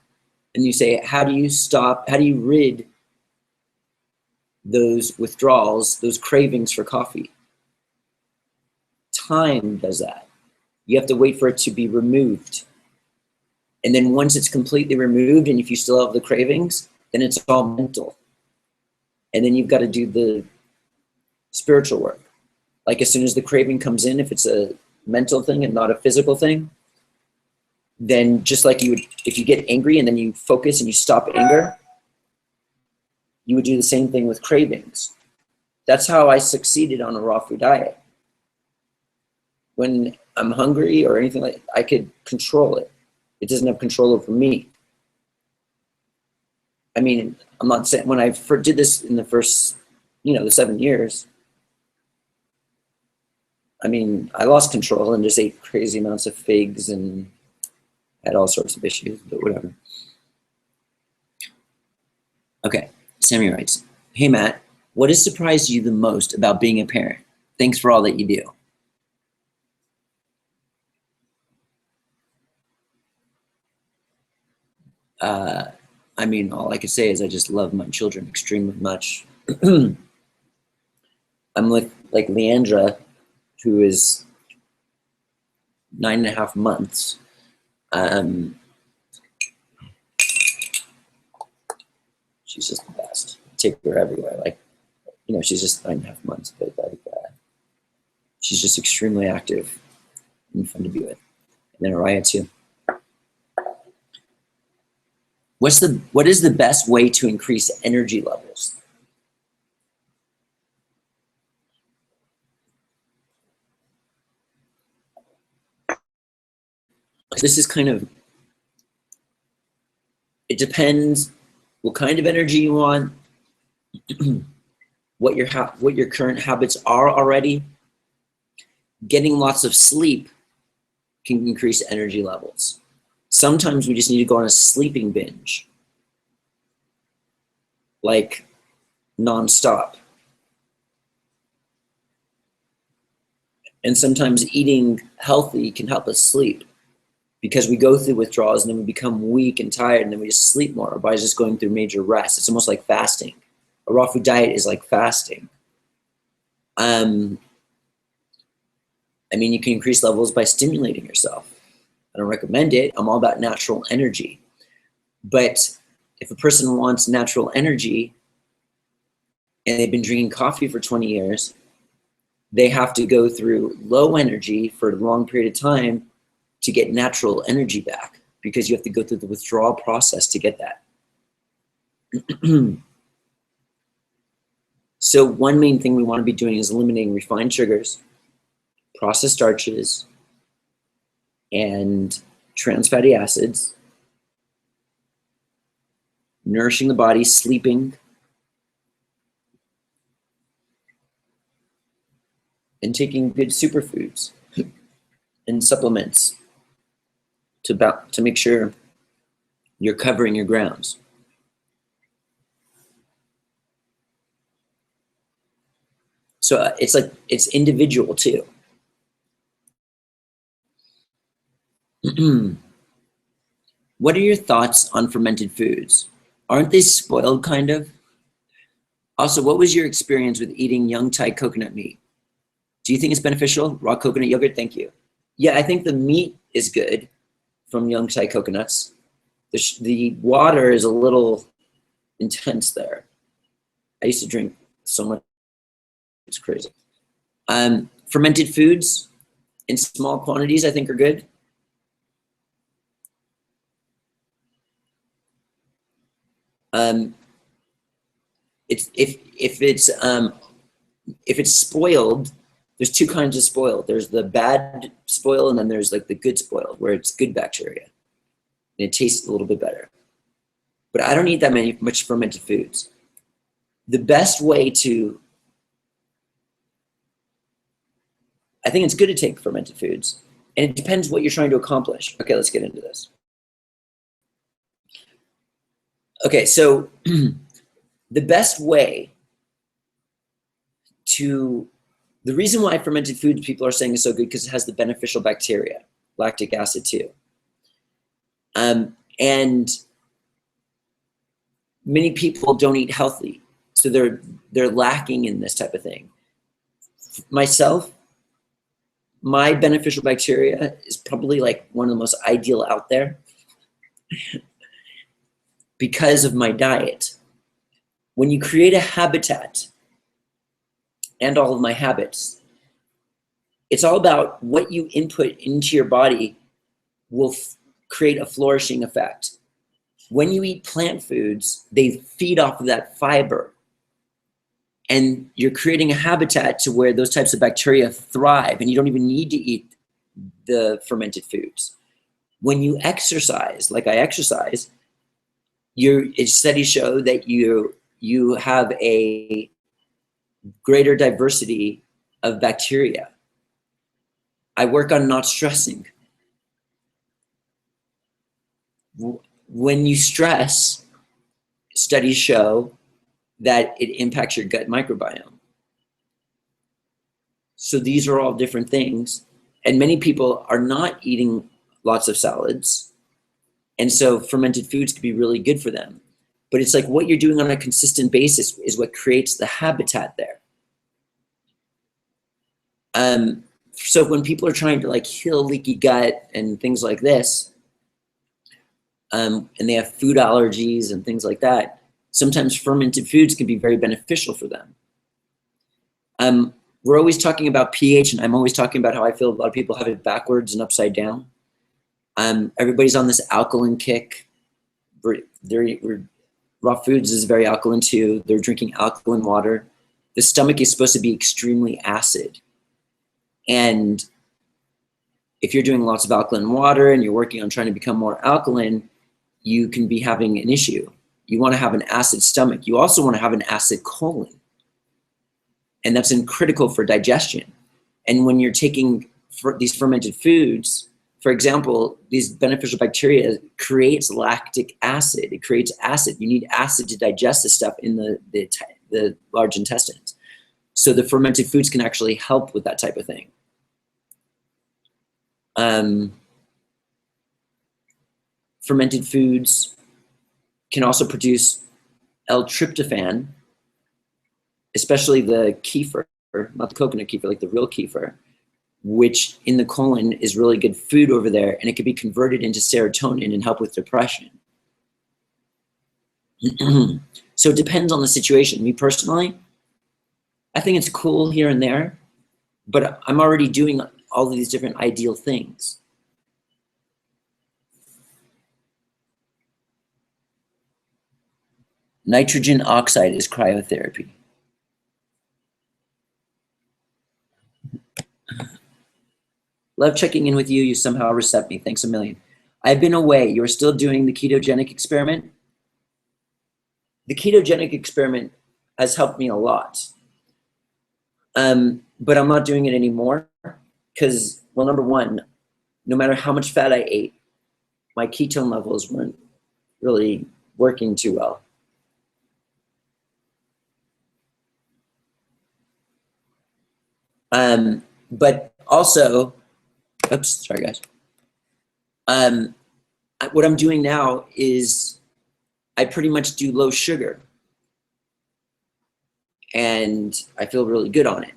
and you say, how do you rid those withdrawals, those cravings for coffee? Time does that. You have to wait for it to be removed. And then once it's completely removed, and if you still have the cravings, then it's all mental. And then you've got to do the spiritual work. Like as soon as the craving comes in, if it's a mental thing and not a physical thing, then just like you would, if you get angry and then you focus and you stop anger, you would do the same thing with cravings. That's how I succeeded on a raw food diet. When I'm hungry or anything like that, I could control it. It doesn't have control over me. I mean, I'm not saying when I did this in the first, the 7 years, I mean, I lost control and just ate crazy amounts of figs and had all sorts of issues, but whatever. Okay, Sammy writes, hey Matt, what has surprised you the most about being a parent? Thanks for all that you do. I mean, all I can say is I just love my children extremely much. I'm with like Leandra, who is 9.5 months. She's just the best. Take her everywhere. Like, she's just 9.5 months, but like, she's just extremely active and fun to be with. And then Araya too. What is the best way to increase energy levels? This is kind of, it depends what kind of energy you want, what your current habits are already. Getting lots of sleep can increase energy levels. Sometimes we just need to go on a sleeping binge, like nonstop. And sometimes eating healthy can help us sleep because we go through withdrawals and then we become weak and tired and then we just sleep more. Our body's just going through major rest. It's almost like fasting. A raw food diet is like fasting. I mean, you can increase levels by stimulating yourself. I don't recommend it. I'm all about natural energy. But if a person wants natural energy and they've been drinking coffee for 20 years, they have to go through low energy for a long period of time to get natural energy back, because you have to go through the withdrawal process to get that. So one main thing we want to be doing is eliminating refined sugars, processed starches, and trans fatty acids, nourishing the body, sleeping, and taking good superfoods and supplements to make sure you're covering your grounds. So it's like, it's individual too. What are your thoughts on fermented foods? Aren't they spoiled kind of? Also, what was your experience with eating young Thai coconut meat? Do you think it's beneficial? Raw coconut yogurt, thank you. Yeah, I think the meat is good from young Thai coconuts. The water is a little intense there. I used to drink so much, it's crazy. Fermented foods in small quantities, I think, are good. If it's spoiled, there's two kinds of spoil. There's the bad spoil, and then there's like the good spoil, where it's good bacteria, and it tastes a little bit better. But I don't eat that much fermented foods. The best way to, I think it's good to take fermented foods, and it depends what you're trying to accomplish. Okay, let's get into this. Okay, so the best way to, the reason why fermented foods people are saying is so good because it has the beneficial bacteria, lactic acid too. And many people don't eat healthy, so they're lacking in this type of thing. Myself, my beneficial bacteria is probably like one of the most ideal out there because of my diet. When you create a habitat, and all of my habits, it's all about what you input into your body will create a flourishing effect. When you eat plant foods, they feed off of that fiber, and you're creating a habitat to where those types of bacteria thrive, and you don't even need to eat the fermented foods. When you exercise, like I exercise, studies show that you have a greater diversity of bacteria. I work on not stressing. When you stress, studies show that it impacts your gut microbiome. So these are all different things. And many people are not eating lots of salads. And so fermented foods could be really good for them. But it's like what you're doing on a consistent basis is what creates the habitat there. So when people are trying to like heal leaky gut and things like this, and they have food allergies and things like that, sometimes fermented foods can be very beneficial for them. We're always talking about pH, and I'm always talking about how I feel a lot of people have it backwards and upside down. Everybody's on this alkaline kick. Raw foods is very alkaline too. They're drinking alkaline water. The stomach is supposed to be extremely acid. And if you're doing lots of alkaline water and you're working on trying to become more alkaline, you can be having an issue. You want to have an acid stomach. You also want to have an acid colon. And that's critical for digestion. And when you're taking these fermented foods, for example, these beneficial bacteria creates lactic acid. It creates acid. You need acid to digest the stuff in the large intestines. So the fermented foods can actually help with that type of thing. Fermented foods can also produce L-tryptophan, especially the kefir, not the coconut kefir, like the real kefir, which in the colon is really good food over there, and it can be converted into serotonin and help with depression. So it depends on the situation. Me personally, I think it's cool here and there, but I'm already doing all of these different ideal things. Nitrogen oxide is cryotherapy. Love checking in with you. You somehow reset me. Thanks a million. I've been away. You're still doing the ketogenic experiment? the ketogenic experiment has helped me a lot. But I'm not doing it anymore because, well, number one, no matter how much fat I ate, my ketone levels weren't really working too well. But also, oops, sorry guys. What I'm doing now is I pretty much do low sugar, and I feel really good on it.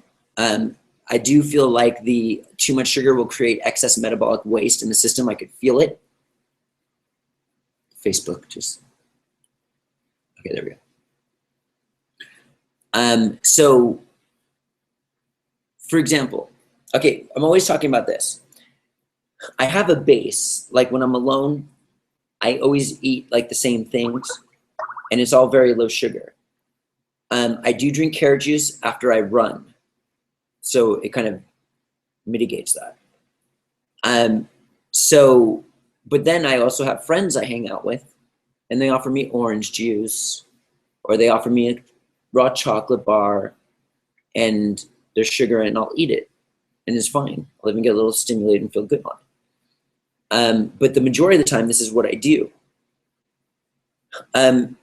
I do feel like the too much sugar will create excess metabolic waste in the system. I could feel it. Facebook just, okay, there we go. So, for example, okay, I'm always talking about this. I have a base, like when I'm alone, I always eat like the same things, and it's all very low sugar. I do drink carrot juice after I run, so it kind of mitigates that. But then I also have friends I hang out with, and they offer me orange juice, or they offer me a raw chocolate bar, and there's sugar, and I'll eat it, and it's fine. I'll even get a little stimulated and feel good on it. But the majority of the time, this is what I do. And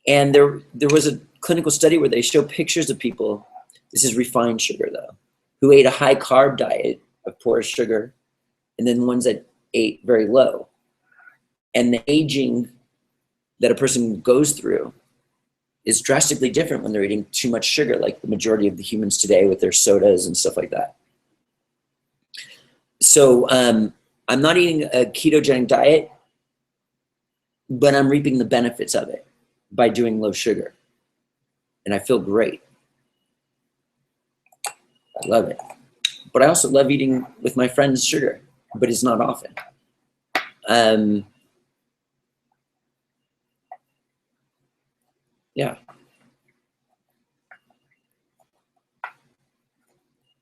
there was a clinical study where they show pictures of people, this is refined sugar though, who ate a high carb diet of poor sugar, and then ones that ate very low. And the aging that a person goes through is drastically different when they're eating too much sugar, like the majority of the humans today with their sodas and stuff like that. So I'm not eating a ketogenic diet, but I'm reaping the benefits of it by doing low sugar. And I feel great. I love it. But I also love eating with my friends sugar, but it's not often. Yeah.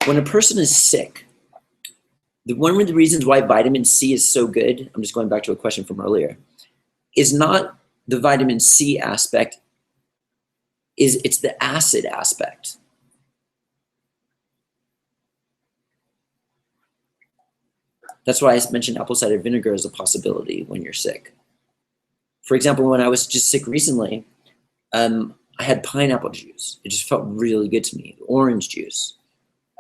When a person is sick, one of the reasons why vitamin C is so good, I'm just going back to a question from earlier, is not the vitamin C aspect, it's the acid aspect. That's why I mentioned apple cider vinegar as a possibility when you're sick. For example, when I was just sick recently, I had pineapple juice. It just felt really good to me. Orange juice.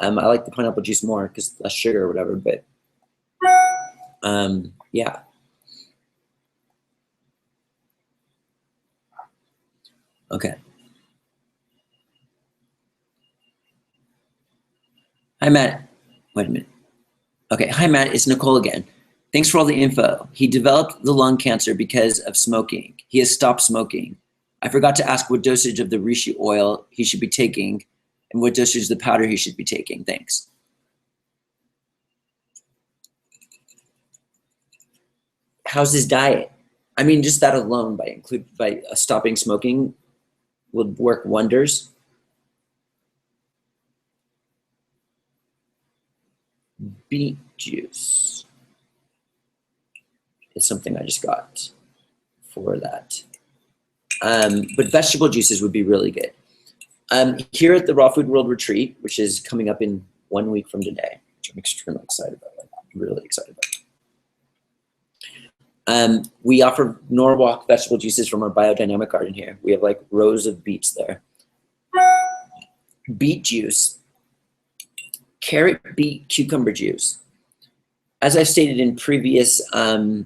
I like the pineapple juice more because less sugar or whatever, but yeah. Okay. Hi, Matt. Wait a minute. Okay. Hi, Matt. It's Nicole again. Thanks for all the info. He developed the lung cancer because of smoking. He has stopped smoking. I forgot to ask what dosage of the reishi oil he should be taking and what dosage of the powder he should be taking. Thanks. How's his diet? I mean, just that alone by stopping smoking would work wonders. Beet juice is something I just got for that. But vegetable juices would be really good. Here at the Raw Food World Retreat, which is coming up in 1 week from today, which I'm extremely excited about, like really excited about. We offer Norwalk vegetable juices from our biodynamic garden here. We have like rows of beets there. Beet juice, carrot, beet, cucumber juice. As I've stated in previous hangouts,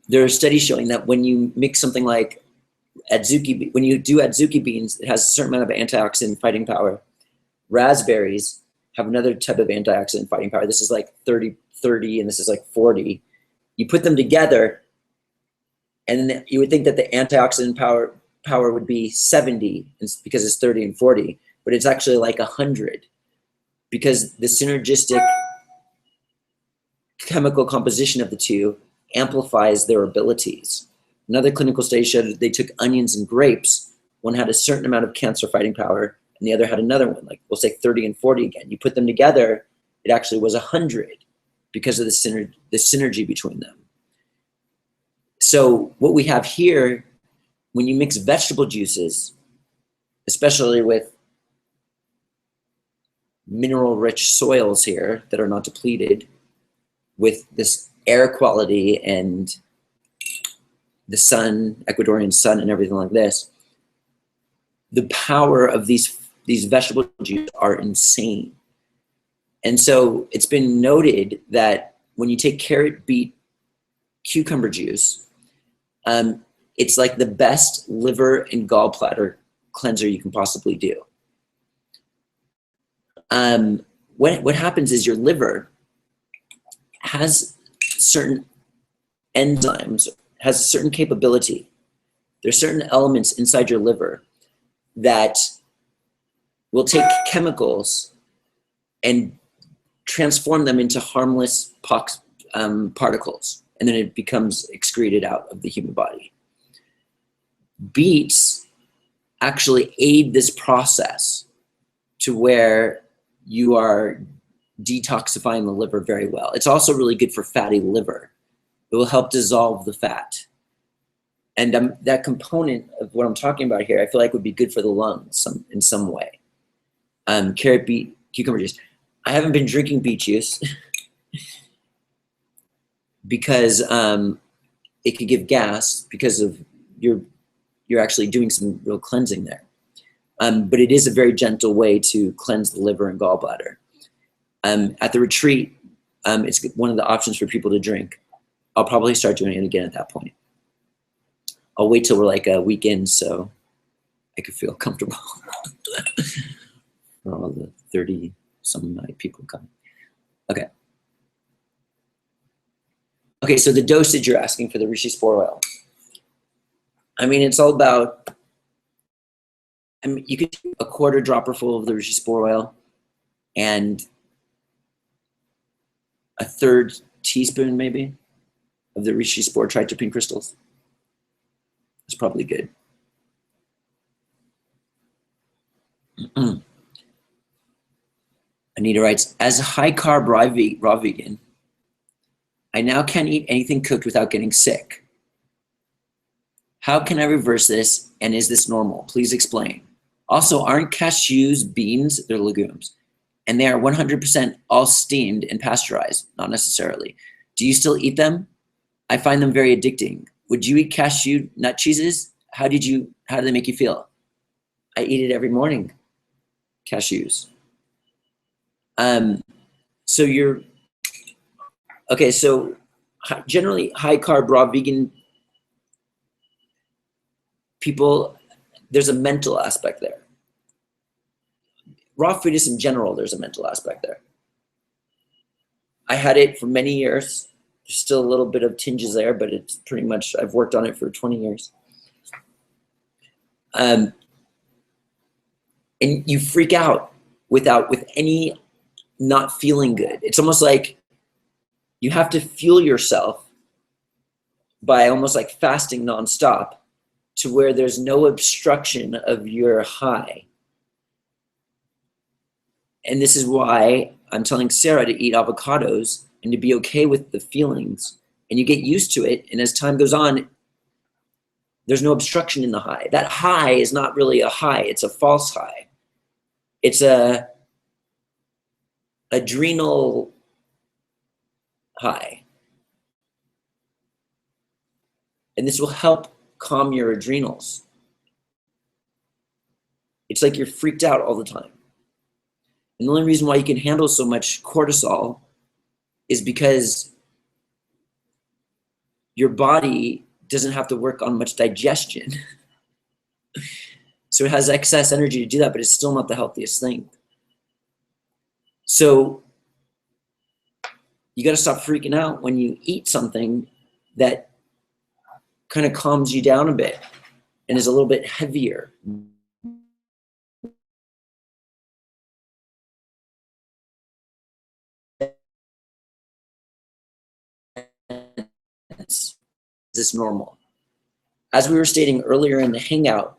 there are studies showing that when you mix something like adzuki, when you do adzuki beans, it has a certain amount of antioxidant fighting power. Raspberries have another type of antioxidant fighting power. This is like 30, and this is like 40. You put them together, and then you would think that the antioxidant power would be 70 because it's 30 and 40, but it's actually like 100 because the synergistic chemical composition of the two amplifies their abilities. Another clinical study showed that they took onions and grapes. One had a certain amount of cancer fighting power and the other had another one, like we'll say 30 and 40 again. You put them together, it actually was 100 because of the synergy between them. So what we have here, when you mix vegetable juices, especially with mineral-rich soils here that are not depleted, with this air quality and the sun, Ecuadorian sun and everything like this, the power of these vegetable juices are insane. And so it's been noted that when you take carrot, beet, cucumber juice, it's like the best liver and gallbladder cleanser you can possibly do. What happens is your liver has certain enzymes, has a certain capability. There's certain elements inside your liver that will take chemicals and transform them into harmless particles, and then it becomes excreted out of the human body. Beets actually aid this process to where you are detoxifying the liver very well. It's also really good for fatty liver. It will help dissolve the fat. And that component of what I'm talking about here, I feel like would be good for the lungs in some way. Carrot, beet, cucumber juice. I haven't been drinking beet juice because it could give gas because of you're actually doing some real cleansing there. But it is a very gentle way to cleanse the liver and gallbladder. At the retreat, it's one of the options for people to drink. I'll probably start doing it again at that point. I'll wait till we're like a weekend so I could feel comfortable for all the 30-some people coming. Okay. Okay, so the dosage you're asking for the reishi spore oil. I mean, it's all about, I mean, you could do a quarter dropper full of the reishi spore oil and a third teaspoon maybe of the reishi spore triterpene crystals. It's probably good. Anita writes, as a high carb raw vegan, I now can't eat anything cooked without getting sick. How can I reverse this, and is this normal? Please explain. Also, aren't cashews beans? They're legumes. And they are 100% all steamed and pasteurized, not necessarily. Do you still eat them? I find them very addicting. Would you eat cashew nut cheeses? How do they make you feel? I eat it every morning, cashews. So you're, okay, so generally high carb raw vegan people, there's a mental aspect there. Raw food is in general, there's a mental aspect there. I had it for many years. There's still a little bit of tinges there, but it's pretty much, I've worked on it for 20 years. And you freak out with any not feeling good. It's almost like you have to fuel yourself by almost like fasting nonstop to where there's no obstruction of your high. And this is why I'm telling Sarah to eat avocados and to be okay with the feelings, and you get used to it. And as time goes on, there's no obstruction in the high. That high is not really a high, it's a false high. It's a adrenal high. And this will help calm your adrenals. It's like you're freaked out all the time. And the only reason why you can handle so much cortisol is because your body doesn't have to work on much digestion. So it has excess energy to do that, but it's still not the healthiest thing. So you got to stop freaking out when you eat something that kind of calms you down a bit and is a little bit heavier. Is this normal? As we were stating earlier in the hangout,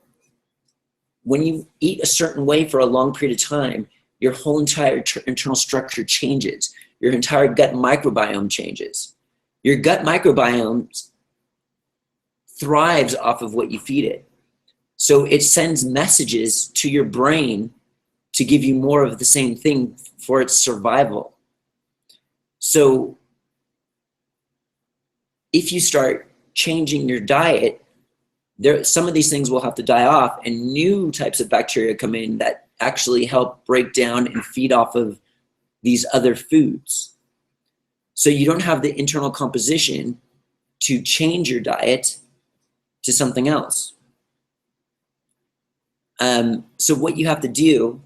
when you eat a certain way for a long period of time, your whole entire internal structure changes. Your entire gut microbiome changes. Your gut microbiome thrives off of what you feed it. So it sends messages to your brain to give you more of the same thing for its survival. So if you start changing your diet, some of these things will have to die off, and new types of bacteria come in that actually help break down and feed off of these other foods. So you don't have the internal composition to change your diet to something else. So what you have to do,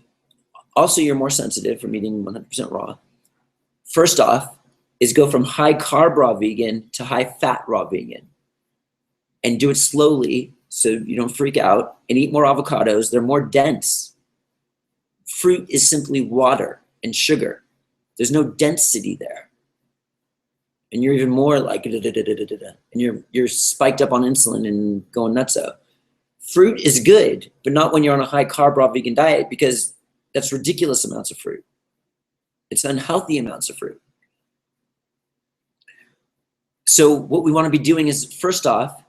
also you're more sensitive from eating 100% raw. First off, is go from high carb raw vegan to high fat raw vegan. And do it slowly so you don't freak out, and eat more avocados. They're more dense. Fruit is simply water and sugar. There's no density there. And you're even more like, and you're spiked up on insulin and going nutso. Fruit is good, but not when you're on a high carb raw vegan diet, because that's ridiculous amounts of fruit. It's unhealthy amounts of fruit. So what we want to be doing is, first off,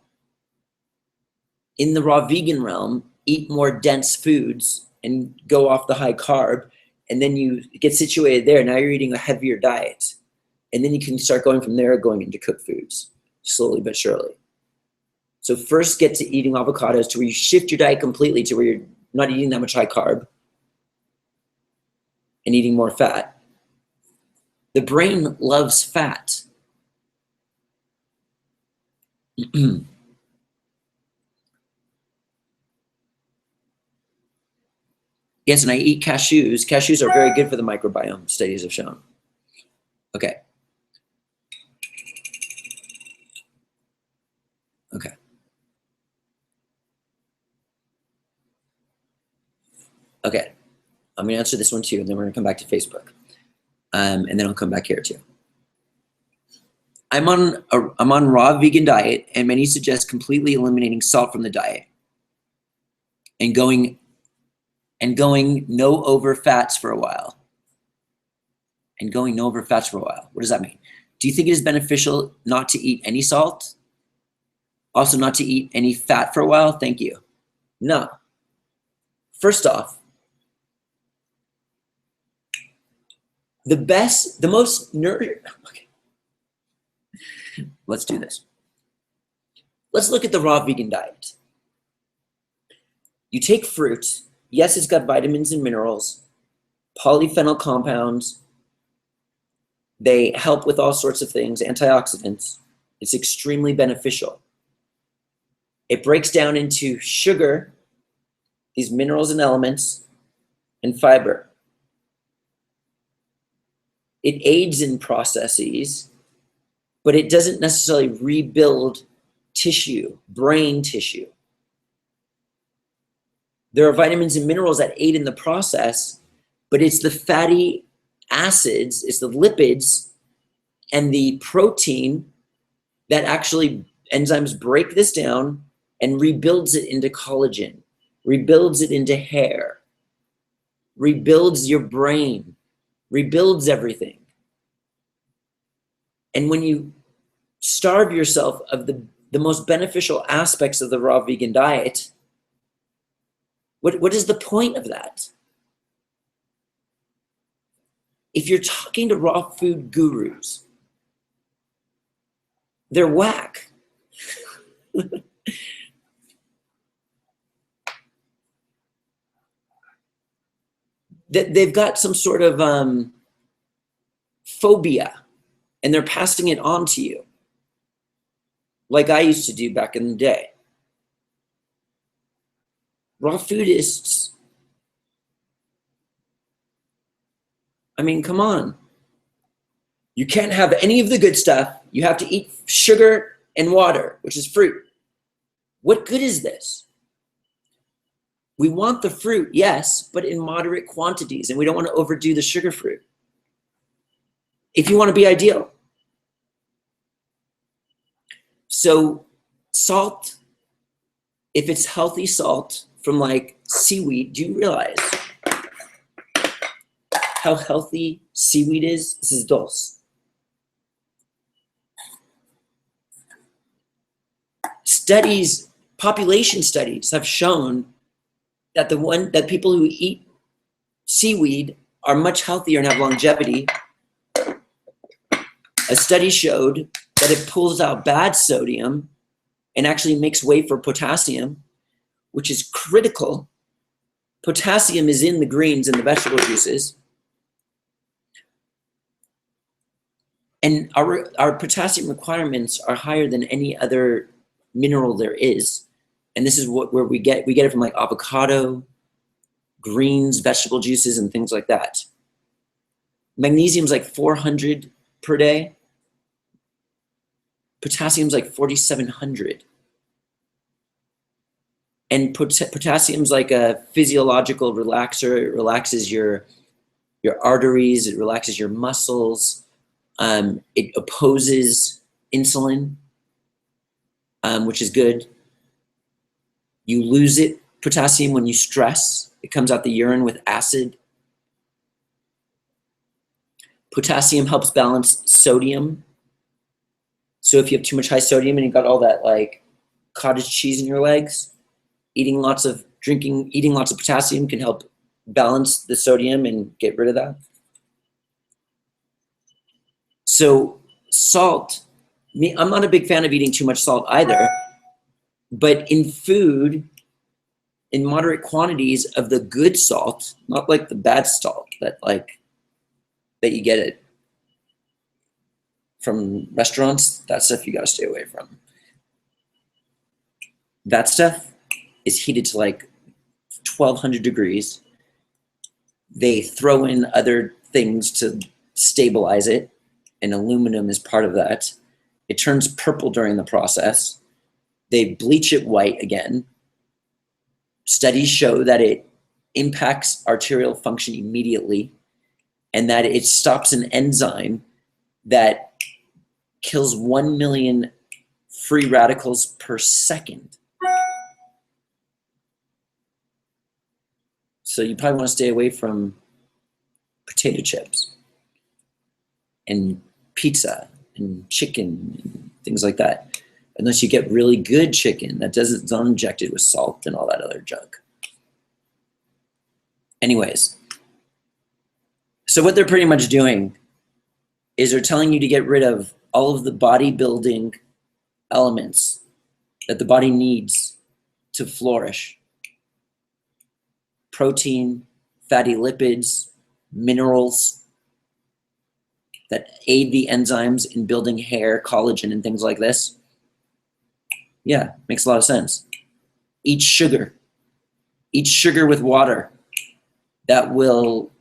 in the raw vegan realm, eat more dense foods and go off the high carb, and then you get situated there. Now you're eating a heavier diet, and then you can start going from there, going into cooked foods, slowly but surely. So first get to eating avocados to where you shift your diet completely to where you're not eating that much high carb and eating more fat. The brain loves fat. Yes, and I eat cashews. Cashews are very good for the microbiome, studies have shown. Okay. Okay. Okay. I'm gonna answer this one too, and then we're gonna come back to Facebook. And then I'll come back here too. I'm on raw vegan diet, and many suggest completely eliminating salt from the diet and going no over fats for a while. And going no over fats for a while. What does that mean? Do you think it is beneficial not to eat any salt? Also not to eat any fat for a while? Thank you. No. First off, the most nourishing, okay. Let's do this. Let's look at the raw vegan diet. You take fruit. Yes, it's got vitamins and minerals, polyphenol compounds. They help with all sorts of things, antioxidants. It's extremely beneficial. It breaks down into sugar, these minerals and elements, and fiber. It aids in processes, but it doesn't necessarily rebuild tissue, brain tissue. There are vitamins and minerals that aid in the process, but it's the fatty acids, it's the lipids and the protein that actually enzymes break this down and rebuilds it into collagen, rebuilds it into hair, rebuilds your brain, rebuilds everything. And when you starve yourself of the most beneficial aspects of the raw vegan diet, what is the point of that? If you're talking to raw food gurus, they're whack. They've got some sort of phobia, and they're passing it on to you, like I used to do back in the day. Raw foodists, I mean, come on. You can't have any of the good stuff. You have to eat sugar and water, which is fruit. What good is this? We want the fruit, yes, but in moderate quantities, and we don't want to overdo the sugar fruit if you want to be ideal. So salt, if it's healthy salt from like seaweed, do you realize how healthy seaweed is? This is dulse. studies, population studies have shown that people who eat seaweed are much healthier and have longevity. A study showed that it pulls out bad sodium and actually makes way for potassium, which is critical. Potassium is in the greens and the vegetable juices. And our potassium requirements are higher than any other mineral there is. And this is where we get it from like avocado, greens, vegetable juices, and things like that. Magnesium's like 400 per day. Potassium's like 4,700. And potassium's like a physiological relaxer. It relaxes your arteries. It relaxes your muscles. It opposes insulin, which is good. You lose potassium when you stress. It comes out the urine with acid. Potassium helps balance sodium. So if you have too much high sodium and you got all that like cottage cheese in your legs, eating lots of potassium can help balance the sodium and get rid of that. So salt, I'm not a big fan of eating too much salt either, but in food, in moderate quantities of the good salt, not like the bad salt that you get it from restaurants, that stuff you gotta stay away from. That stuff is heated to like 1200 degrees. They throw in other things to stabilize it, and aluminum is part of that. It turns purple during the process. They bleach it white again. Studies show that it impacts arterial function immediately, and that it stops an enzyme that kills 1 million free radicals per second. So you probably want to stay away from potato chips and pizza and chicken and things like that, unless you get really good chicken that it's not injected with salt and all that other junk. Anyways, so what they're pretty much doing is they're telling you to get rid of all of the bodybuilding elements that the body needs to flourish. Protein, fatty lipids, minerals that aid the enzymes in building hair, collagen, and things like this. Yeah, makes a lot of sense. Eat sugar. Eat sugar with water. That will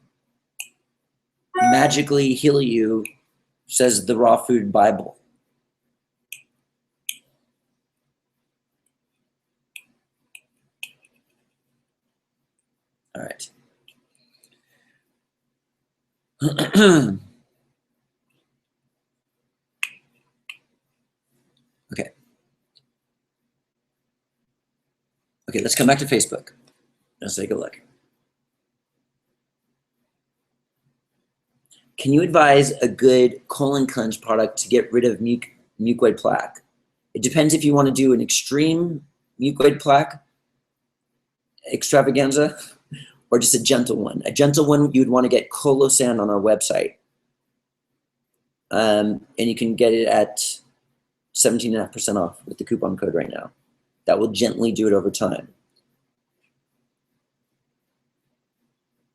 magically heal you, says the Raw Food Bible. All right. Okay. Okay, let's come back to Facebook. Let's take a look. Can you advise a good colon cleanse product to get rid of mucoid plaque? It depends if you want to do an extreme mucoid plaque extravaganza or just a gentle one. A gentle one, you'd want to get Colosan on our website. And you can get it at 17.5% off with the coupon code right now. That will gently do it over time.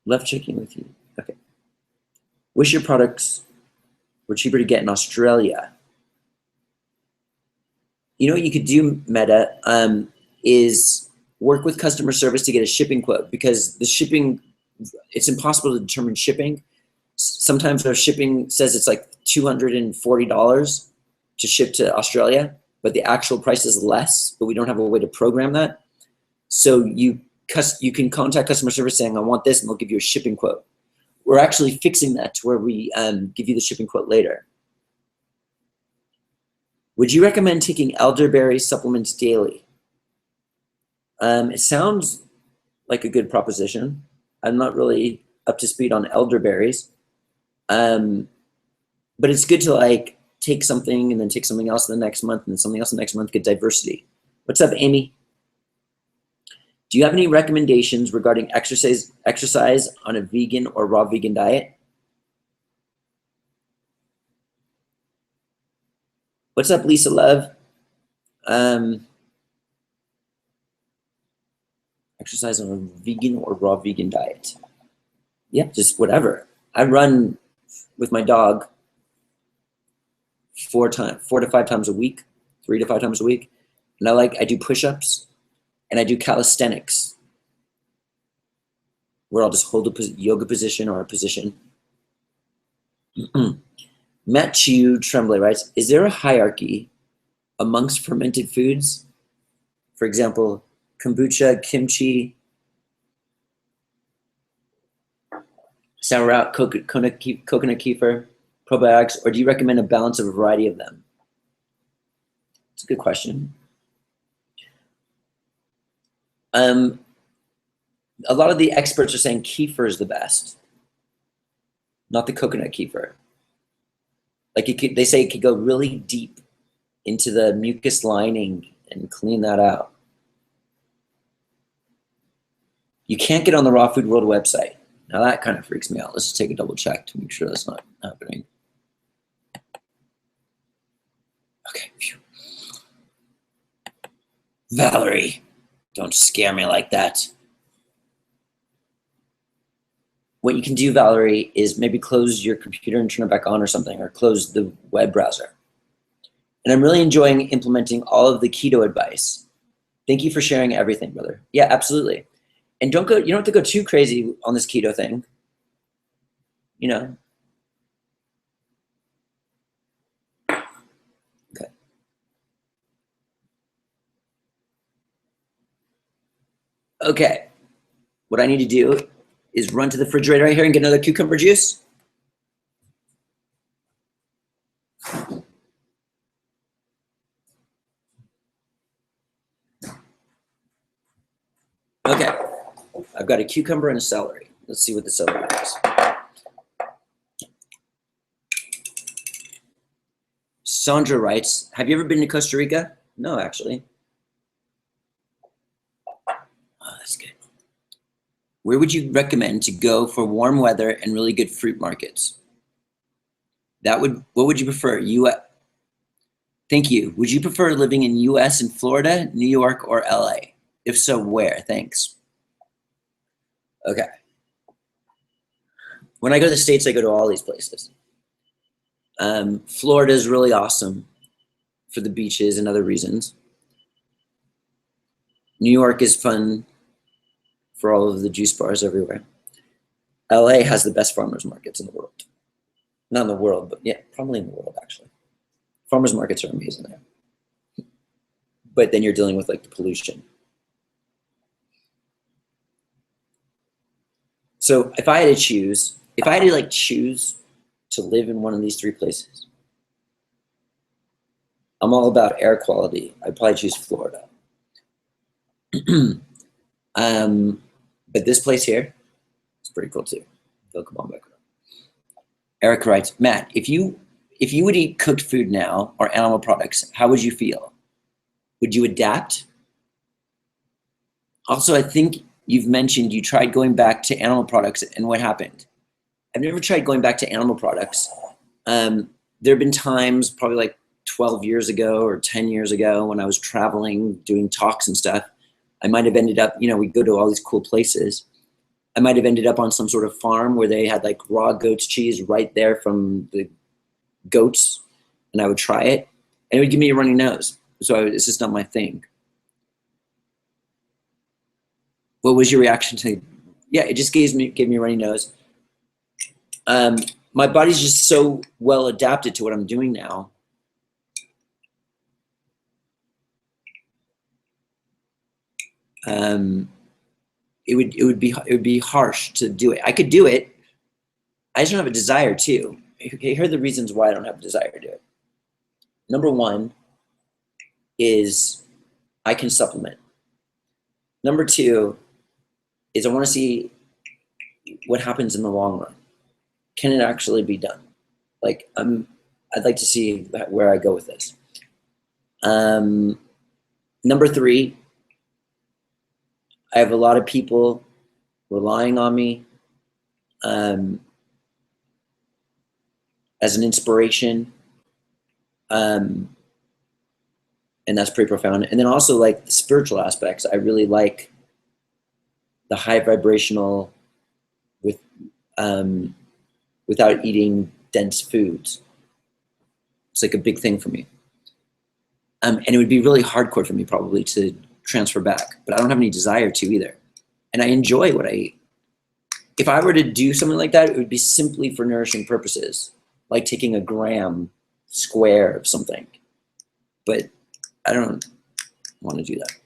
Love checking with you. Okay. Wish your products were cheaper to get in Australia. You know what you could do, Meta, is work with customer service to get a shipping quote, because the shipping, it's impossible to determine shipping. Sometimes our shipping says it's like $240 to ship to Australia, but the actual price is less, but we don't have a way to program that. So you can contact customer service saying, I want this, and they'll give you a shipping quote. We're actually fixing that to where we give you the shipping quote later. Would you recommend taking elderberry supplements daily? It sounds like a good proposition. I'm not really up to speed on elderberries. But it's good to like take something and then take something else the next month and then something else the next month, get diversity. What's up, Amy? Do you have any recommendations regarding exercise on a vegan or raw vegan diet? What's up, Lisa Love? Exercise on a vegan or raw vegan diet. Yeah, just whatever. I run with my dog 4 to 5 times a week, 3 to 5 times a week. And I do push-ups and I do calisthenics where I'll just hold a yoga position or a position. Matt Chiu Tremblay writes, is there a hierarchy amongst fermented foods? For example, kombucha, kimchi, sauerkraut, coconut kefir, probiotics, or do you recommend a balance of a variety of them? It's a good question. A lot of the experts are saying kefir is the best, not the coconut kefir. Like they say it could go really deep into the mucus lining and clean that out. You can't get on the Raw Food World website. Now that kind of freaks me out. Let's just take a double check to make sure that's not happening. Okay. Phew. Valerie, don't scare me like that. What you can do, Valerie, is maybe close your computer and turn it back on or something, or close the web browser. And I'm really enjoying implementing all of the keto advice. Thank you for sharing everything, brother. Yeah, absolutely. And you don't have to go too crazy on this keto thing. You know. Okay. Okay. What I need to do is run to the refrigerator right here and get another cucumber juice. Okay. I've got a cucumber and a celery. Let's see what the celery is. Sandra writes, have you ever been to Costa Rica? No, actually. Oh, that's good. Where would you recommend to go for warm weather and really good fruit markets? What would you prefer? Thank you. Would you prefer living in US in Florida, New York, or LA? If so, where? Thanks. Okay. When I go to the States, I go to all these places. Florida is really awesome for the beaches and other reasons. New York is fun for all of the juice bars everywhere. LA has the best farmers markets in the world. Not in the world, but yeah, probably in the world, actually. Farmers markets are amazing there. But then you're dealing with like the pollution. So if I had to choose, choose to live in one of these 3 places, I'm all about air quality. I'd probably choose Florida. But this place here, it's pretty cool too. Eric writes, Matt, if you would eat cooked food now or animal products, how would you feel? Would you adapt? Also, I think you've mentioned you tried going back to animal products and what happened? I've never tried going back to animal products. There have been times probably like 12 years ago or 10 years ago when I was traveling, doing talks and stuff. I might have ended up, we go to all these cool places. I might have ended up on some sort of farm where they had like raw goat's cheese right there from the goats, and I would try it and it would give me a runny nose. So it's just not my thing. What was your reaction to? Yeah, it just gave me a runny nose. My body's just so well adapted to what I'm doing now. It would be harsh to do it. I could do it. I just don't have a desire to. Here are the reasons why I don't have a desire to do it. Number 1 is I can supplement. Number 2 is I want to see what happens in the long run. Can it actually be done? Like I'd like to see where I go with this. Number 3, I have a lot of people relying on me as an inspiration. And that's pretty profound. And then also like the spiritual aspects. I really like the high vibrational without eating dense foods. It's like a big thing for me. And it would be really hardcore for me probably to transfer back, but I don't have any desire to either. And I enjoy what I eat. If I were to do something like that, it would be simply for nourishing purposes, like taking a gram square of something. But I don't want to do that.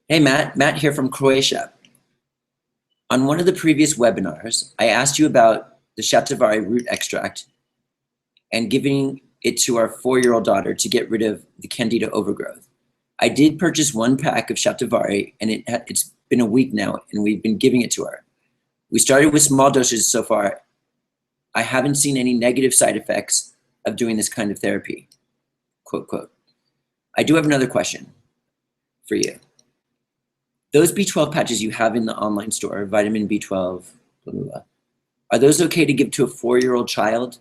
Hey, Matt here from Croatia. On one of the previous webinars, I asked you about the shatavari root extract and giving it to our 4-year-old daughter to get rid of the candida overgrowth. I did purchase 1 pack of shatavari, and it's been a week now, and we've been giving it to her. We started with small doses so far. I haven't seen any negative side effects of doing this kind of therapy, quote, quote. I do have another question for you. Those B12 patches you have in the online store, vitamin B12, blah, blah, blah, are those okay to give to a 4-year-old child,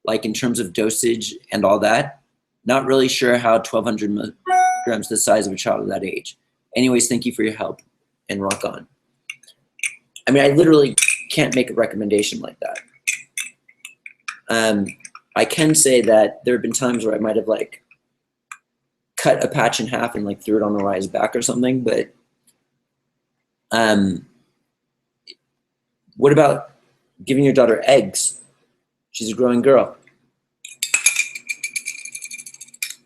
like in terms of dosage and all that? Not really sure how 1,200 milligrams the size of a child of that age. Anyways, thank you for your help, and rock on. I mean, I literally can't make a recommendation like that. I can say that there have been times where I might have like cut a patch in half and like threw it on Ariah's back or something, but what about giving your daughter eggs? She's a growing girl.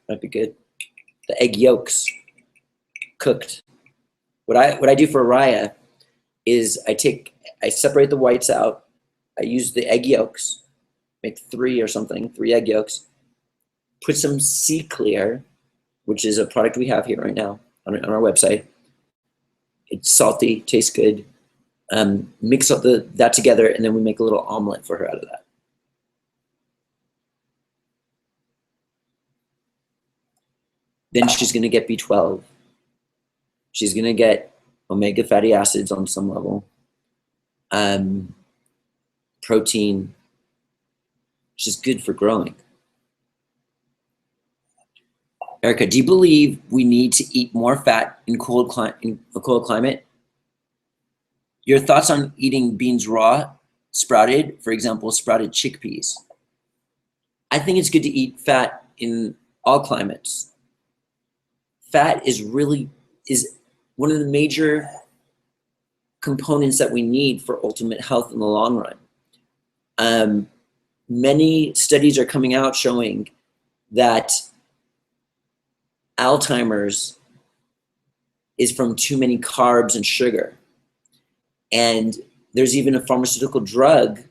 Might be good. The egg yolks, cooked. What I do for Ariah is I separate the whites out. I use the egg yolks, make 3 or something, 3 egg yolks. Put some Sea Clear, which is a product we have here right now on our website. It's salty, tastes good. Mix up that together, and then we make a little omelet for her out of that. Then she's gonna get B12. She's gonna get omega fatty acids on some level. Protein. She's good for growing. Erica, do you believe we need to eat more fat in a cold climate? Your thoughts on eating beans raw, sprouted, for example, sprouted chickpeas? I think it's good to eat fat in all climates. Fat is one of the major components that we need for ultimate health in the long run. Many studies are coming out showing that Alzheimer's is from too many carbs and sugar. And there's even a pharmaceutical drug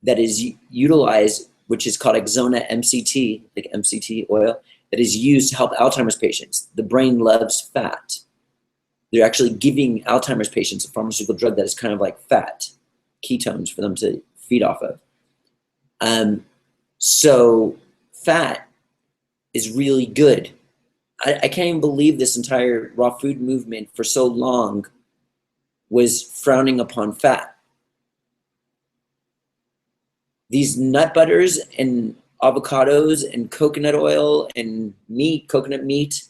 that is utilized, which is called Exona MCT, like MCT oil, that is used to help Alzheimer's patients. The brain loves fat. They're actually giving Alzheimer's patients a pharmaceutical drug that is kind of like fat, ketones for them to feed off of. So fat is really good. I can't even believe this entire raw food movement for so long was frowning upon fat. These nut butters and avocados and coconut oil and meat, coconut meat,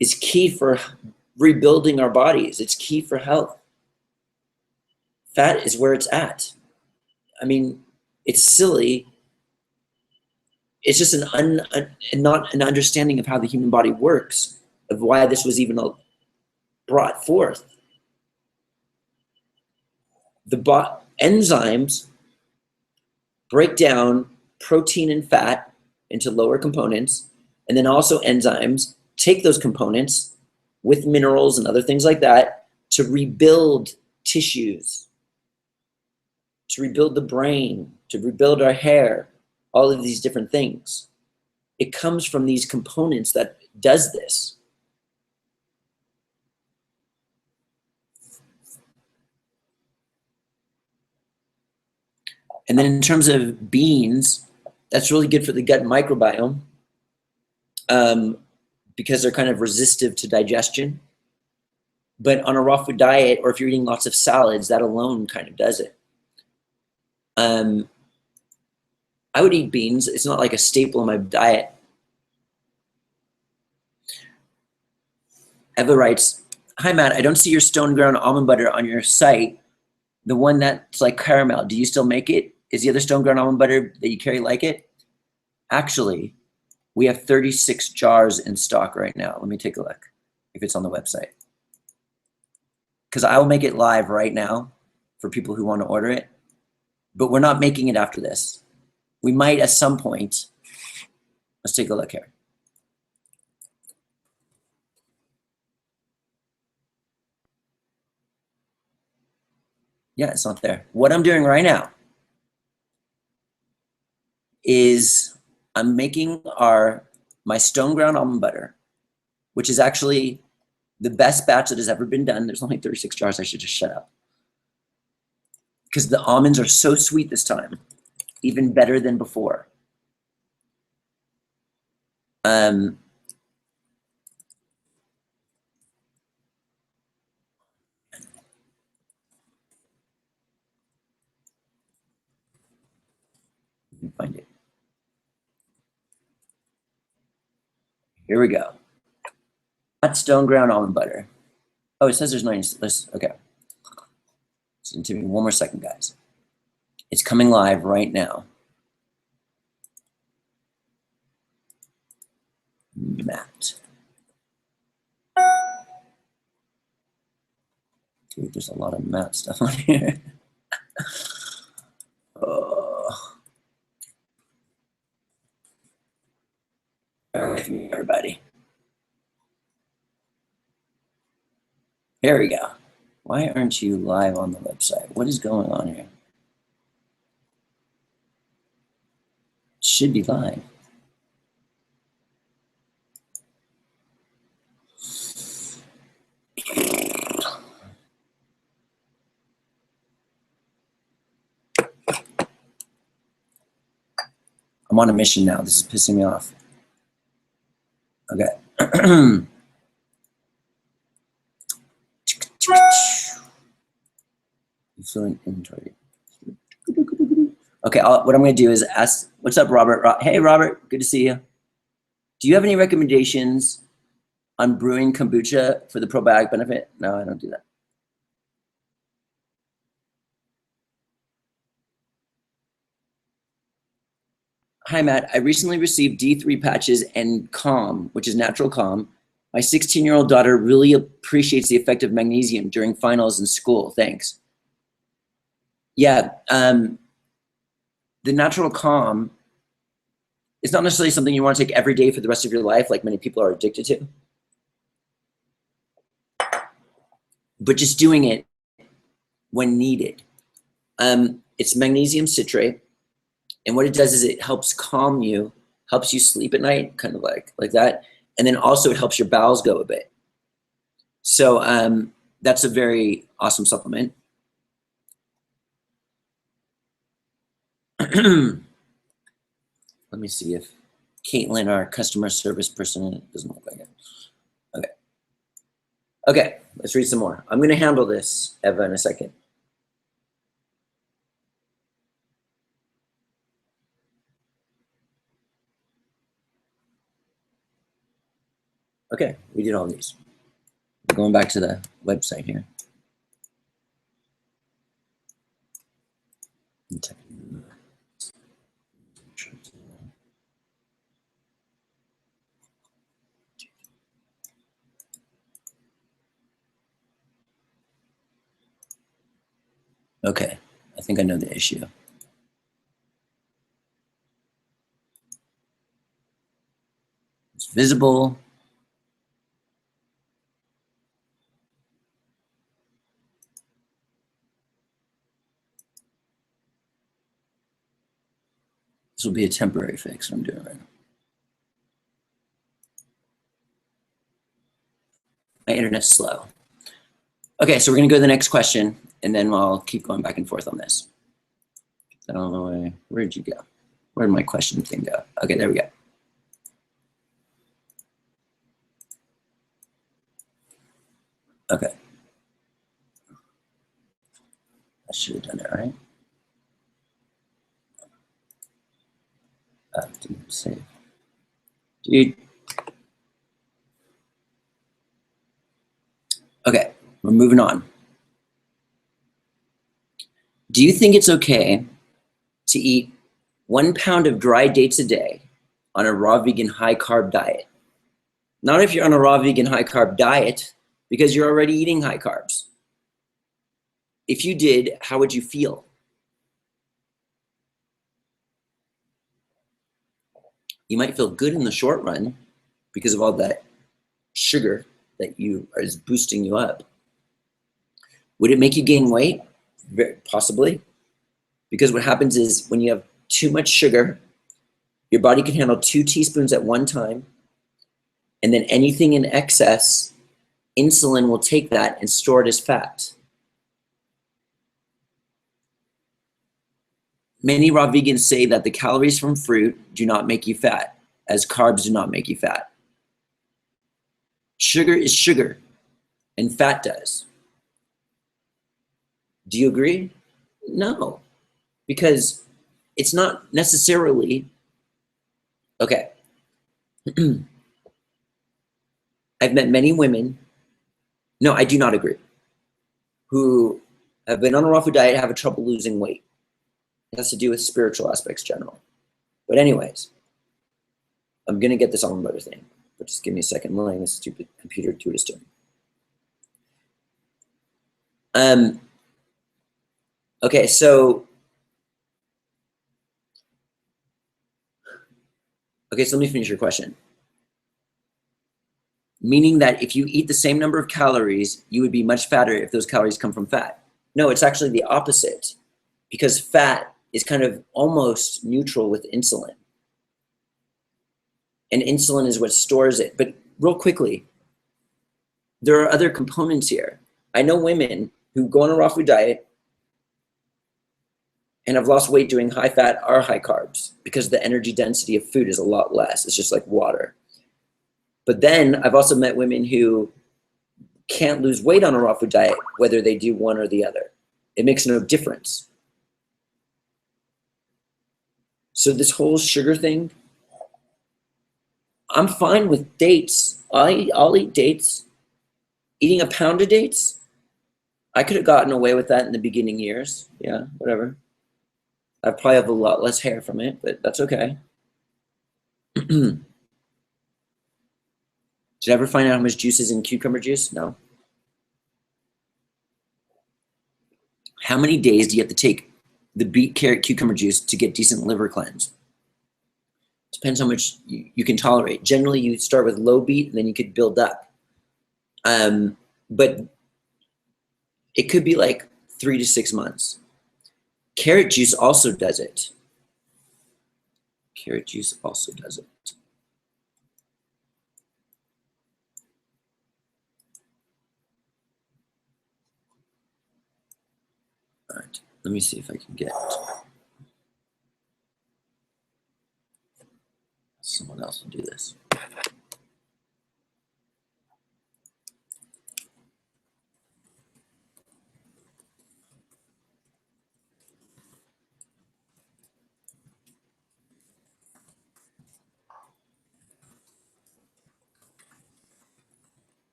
is key for rebuilding our bodies. It's key for health. Fat is where it's at. I mean, it's silly. It's just not an understanding of how the human body works, of why this was even brought forth. The enzymes break down protein and fat into lower components, and then also enzymes take those components with minerals and other things like that to rebuild tissues, to rebuild the brain, to rebuild our hair, all of these different things. It comes from these components that does this. And then in terms of beans, that's really good for the gut microbiome because they're kind of resistive to digestion. But on a raw food diet, or if you're eating lots of salads, that alone kind of does it. I would eat beans. It's not like a staple in my diet. Eva writes, hi, Matt, I don't see your stone ground almond butter on your site. The one that's like caramel, do you still make it? Is the other stone ground almond butter that you carry like it? Actually, we have 36 jars in stock right now. Let me take a look if it's on the website. Because I will make it live right now for people who want to order it. But we're not making it after this. We might at some point. Let's take a look here. Yeah, it's not there. What I'm doing right now is I'm making my stone ground almond butter, which is actually the best batch that has ever been done. There's only 36 jars. I should just shut up. Because the almonds are so sweet this time, even better than before. Let me find it. Here we go. That's stone ground almond butter. Oh, it says there's 90. Okay. So give me one more second, guys. It's coming live right now. Matt. Dude, there's a lot of Matt stuff on here. Oh. Bear with me, everybody. Here we go. Why aren't you live on the website? What is going on here? It should be live. I'm on a mission now. This is pissing me off. Okay. Fluent inventory. Okay, what I'm going to do is ask, what's up, Robert? Hey, Robert, good to see you. Do you have any recommendations on brewing kombucha for the probiotic benefit? No, I don't do that. Hi, Matt. I recently received D3 patches and Calm, which is natural calm. My 16-year-old daughter really appreciates the effect of magnesium during finals in school. Thanks. Yeah, the natural calm is not necessarily something you want to take every day for the rest of your life, like many people are addicted to. But just doing it when needed. It's magnesium citrate. And what it does is it helps calm you, helps you sleep at night, kind of like that. And then also it helps your bowels go a bit. So that's a very awesome supplement. Let me see if Caitlin, our customer service person, doesn't look like it. Okay. Okay, let's read some more. I'm going to handle this, Eva, in a second. Okay, we did all these. Going back to the website here. Okay, I think I know the issue. It's visible. This will be a temporary fix I'm doing right now. My internet's slow. Okay, so we're gonna go to the next question and then I'll keep going back and forth on this. I don't know where'd you go? Where'd my question thing go? Okay, there we go. Okay. I should have done it, right? Didn't save. Dude. Okay, we're moving on. Do you think it's okay to eat 1 pound of dry dates a day on a raw vegan high carb diet? Not if you're on a raw vegan high carb diet, because you're already eating high carbs. If you did, how would you feel? You might feel good in the short run because of all that sugar that is boosting you up. Would it make you gain weight? Possibly. Because what happens is when you have too much sugar, your body can handle 2 teaspoons at one time, and then anything in excess, insulin will take that and store it as fat. Many raw vegans say that the calories from fruit do not make you fat, as carbs do not make you fat. Sugar is sugar, and fat does. Do you agree? No, because it's not necessarily, okay. I've met many women, no, I do not agree, who have been on a raw food diet, have trouble losing weight. It has to do with spiritual aspects generally. But anyways, I'm gonna get this almond butter thing, but just give me a second. I'm letting this stupid computer do what it's doing. Okay, so let me finish your question. Meaning that if you eat the same number of calories, you would be much fatter if those calories come from fat. No, it's actually the opposite, because fat is kind of almost neutral with insulin. And insulin is what stores it. But real quickly, there are other components here. I know women who go on a raw food diet and have lost weight doing high fat or high carbs because the energy density of food is a lot less. It's just like water. But then I've also met women who can't lose weight on a raw food diet, whether they do one or the other. It makes no difference. So this whole sugar thing, I'm fine with dates. I'll eat dates. Eating a pound of dates, I could have gotten away with that in the beginning years. Yeah, whatever. I probably have a lot less hair from it, but that's okay. Did you ever find out how much juice is in cucumber juice? No. How many days do you have to take the beet, carrot, cucumber juice to get decent liver cleanse? Depends how much you can tolerate. Generally, you start with low beet, and then you could build up. But it could be like 3 to 6 months. Carrot juice also does it. Carrot juice also does it. All right, let me see if I can get someone else to do this.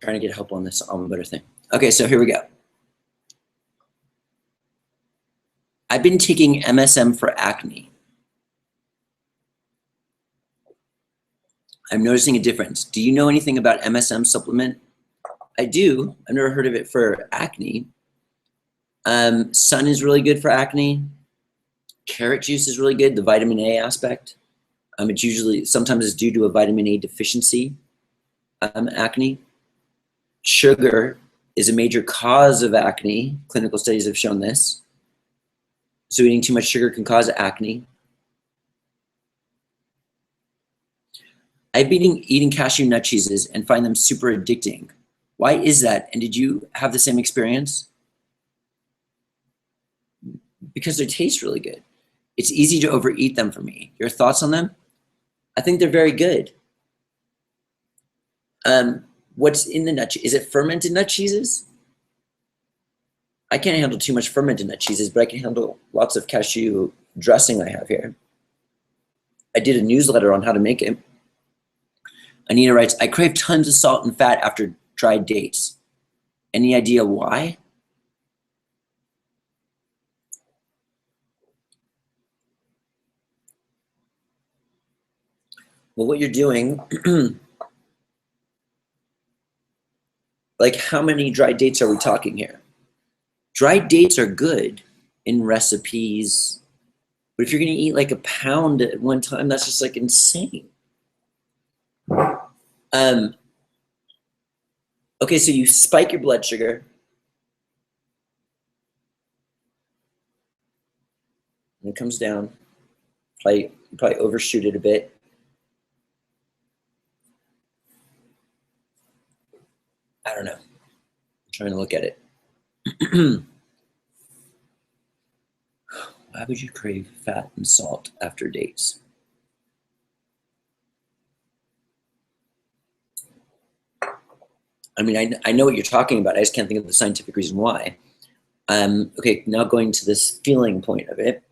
Trying to get help on this almond butter thing. Okay, so here we go. I've been taking MSM for acne. I'm noticing a difference. Do you know anything about MSM supplement? I do. I've never heard of it for acne. Sun is really good for acne. Carrot juice is really good, the vitamin A aspect. It's usually, sometimes it's due to a vitamin A deficiency, acne. Sugar is a major cause of acne. Clinical studies have shown this. So eating too much sugar can cause acne. I've been eating cashew nut cheeses and find them super addicting. Why is that? And did you have the same experience? Because they taste really good. It's easy to overeat them for me. Your thoughts on them? I think they're very good. What's in the nut cheese? Is it fermented nut cheeses? I can't handle too much fermented nut cheeses, but I can handle lots of cashew dressing I have here. I did a newsletter on how to make it. Anita writes, I crave tons of salt and fat after dried dates. Any idea why? Well, what you're doing, like how many dried dates are we talking here? Dried dates are good in recipes, but if you're gonna eat like a pound at one time, that's just like insane. Okay, so you spike your blood sugar. And it comes down. You probably overshoot it a bit. I don't know. I'm trying to look at it. Why would you crave fat and salt after dates? I mean, I know what you're talking about. I just can't think of the scientific reason why. Okay, now going to this feeling point of it.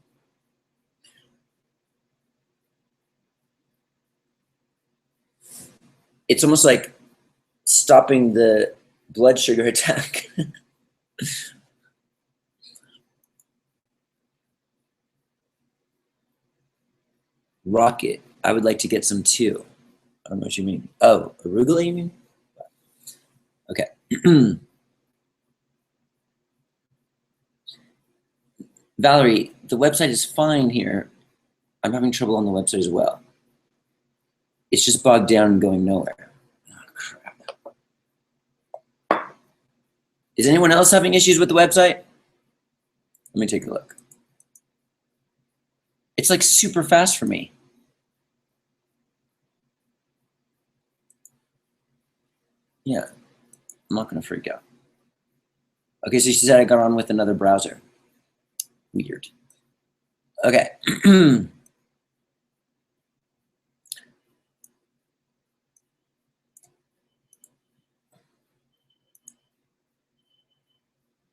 It's almost like stopping the blood sugar attack. Rocket. I would like to get some too. I don't know what you mean. Oh, arugula, you mean? Okay. Valerie, the website is fine here. I'm having trouble on the website as well. It's just bogged down and going nowhere. Oh, crap. Is anyone else having issues with the website? Let me take a look. It's like super fast for me. Yeah, I'm not gonna freak out. Okay, so she said I got on with another browser. Weird. Okay.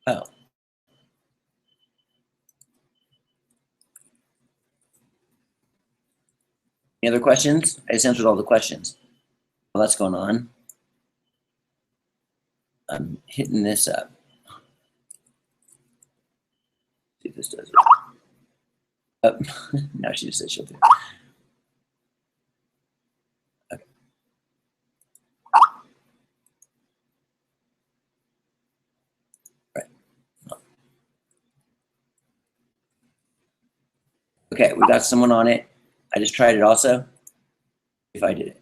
Oh. Any other questions? I just answered all the questions. Well, that's going on. I'm hitting this up. See if this does it. Oh, now she just said she'll do it. Okay. Right. Okay, we got someone on it. I just tried it also. If I did it.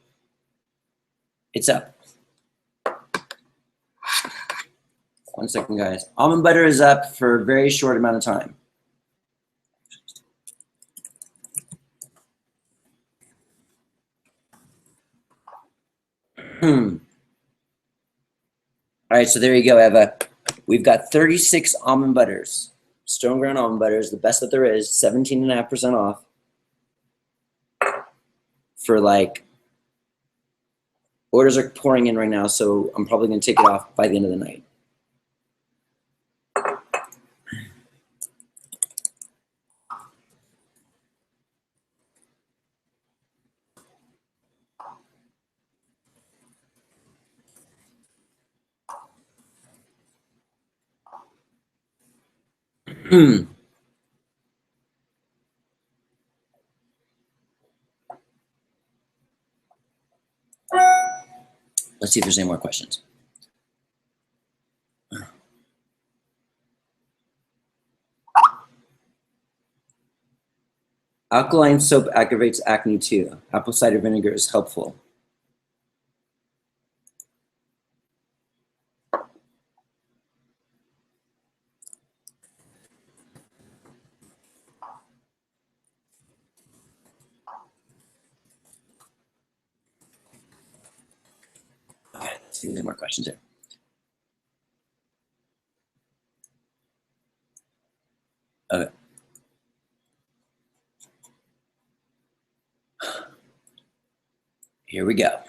It's up. 1 second, guys. Almond butter is up for a very short amount of time. All right, so there you go, Eva. We've got 36 almond butters. Stone ground almond butter is the best that there is, 17.5% off. For like, orders are pouring in right now, so I'm probably gonna take it off by the end of the night. Let's see if there's any more questions. Alkaline soap aggravates acne too. Apple cider vinegar is helpful. see if there's any more questions here. Okay. Here we go.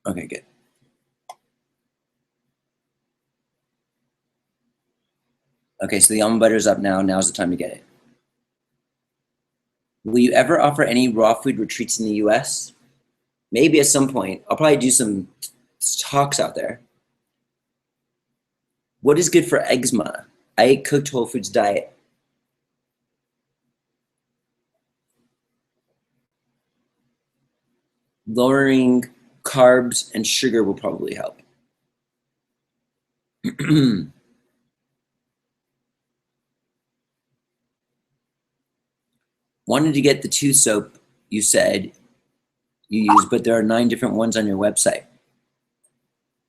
Okay, good. Okay, so the almond butter is up now. Now's the time to get it. Will you ever offer any raw food retreats in the US? Maybe at some point. I'll probably do some talks out there. What is good for eczema? I ate cooked whole foods diet. Lowering carbs and sugar will probably help. Wanted to get the tooth soap you said you use, but there are 9 different ones on your website.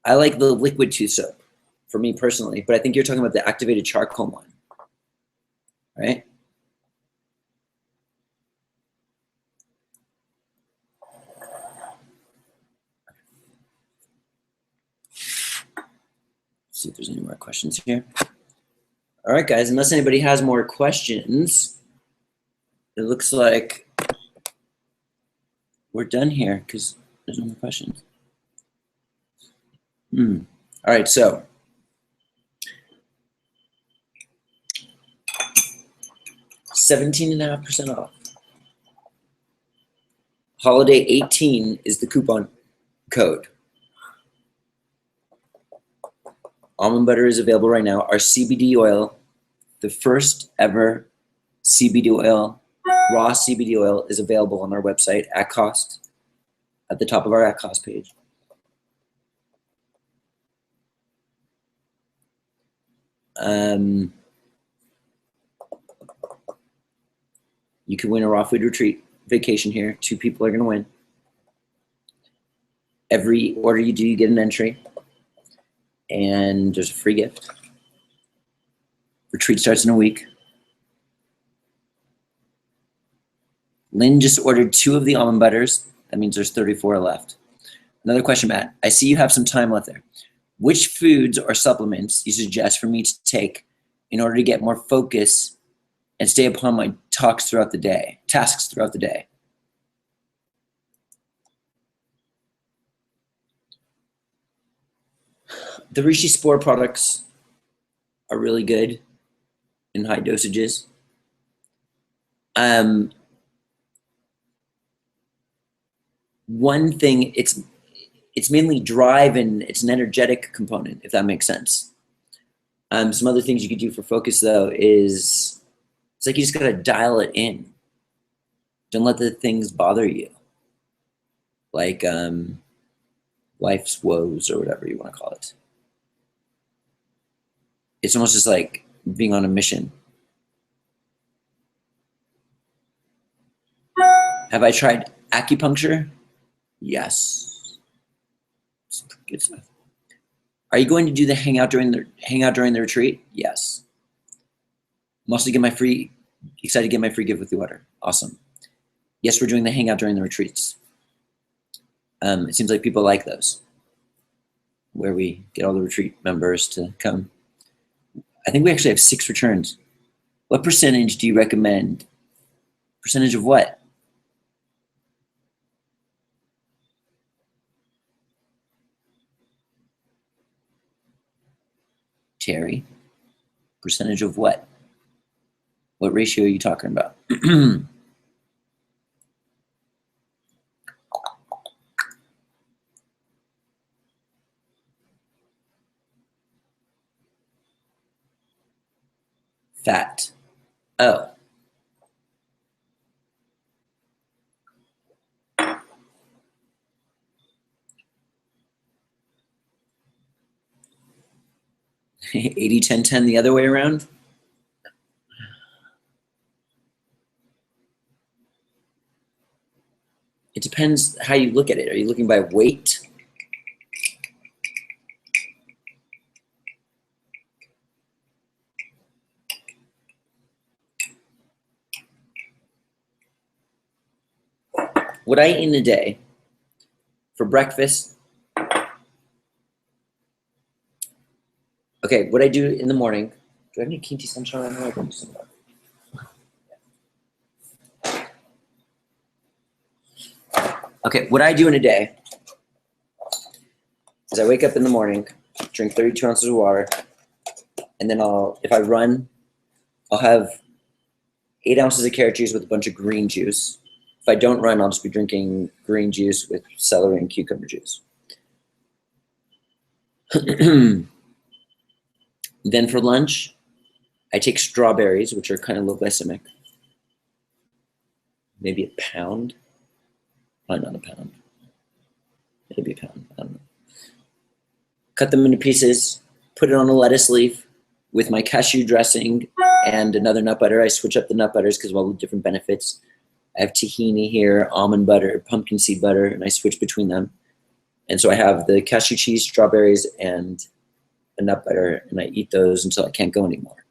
I like the liquid tooth soap for me personally, but I think you're talking about the activated charcoal one, right? See if there's any more questions here. All right, guys, unless anybody has more questions, it looks like we're done here because there's no more questions. All right, so $17.5% off. Holiday 18 is the coupon code. Almond butter is available right now. Our CBD oil, the first ever CBD oil, raw CBD oil, is available on our website at cost, at the top of our at cost page. You can win a raw food retreat vacation here. 2 people are going to win. Every order you do, you get an entry, and there's a free gift. Retreat starts in a week. Lynn just ordered 2 of the almond butters. That means there's 34 left. Another question, Matt. I see you have some time left there. Which foods or supplements you suggest for me to take in order to get more focus and stay upon my tasks throughout the day? The Reishi Spore products are really good in high dosages. One thing, it's mainly drive and it's an energetic component, if that makes sense. Some other things you could do for focus though is, it's like you just gotta dial it in. Don't let the things bother you. Like life's woes or whatever you wanna call it. It's almost just like being on a mission. Have I tried acupuncture? Yes. It's good stuff. Are you going to do the hangout during the retreat? Yes. I'm also excited to get my free gift with the order. Awesome. Yes, we're doing the hangout during the retreats. It seems like people like those, where we get all the retreat members to come. I think we actually have 6 returns. What percentage do you recommend? Percentage of what? Terry, percentage of what? What ratio are you talking about? Fat. Oh. $80, 10, 10 the other way around? It depends how you look at it. Are you looking by weight? What I eat in a day for breakfast. Okay, what I do in the morning. Do I have any kimchi sunshine? I do some. Okay, what I do in a day is I wake up in the morning, drink 32 ounces of water, and then if I run, I'll have 8 ounces of carrot juice with a bunch of green juice. If I don't run, I'll just be drinking green juice with celery and cucumber juice. Then for lunch, I take strawberries, which are kind of low glycemic. Maybe a pound. Oh, not a pound. Maybe a pound. I don't know. Cut them into pieces, put it on a lettuce leaf with my cashew dressing and another nut butter. I switch up the nut butters because of all the different benefits. I have tahini here, almond butter, pumpkin seed butter, and I switch between them. And so I have the cashew cheese, strawberries, and a nut butter, and I eat those until I can't go anymore.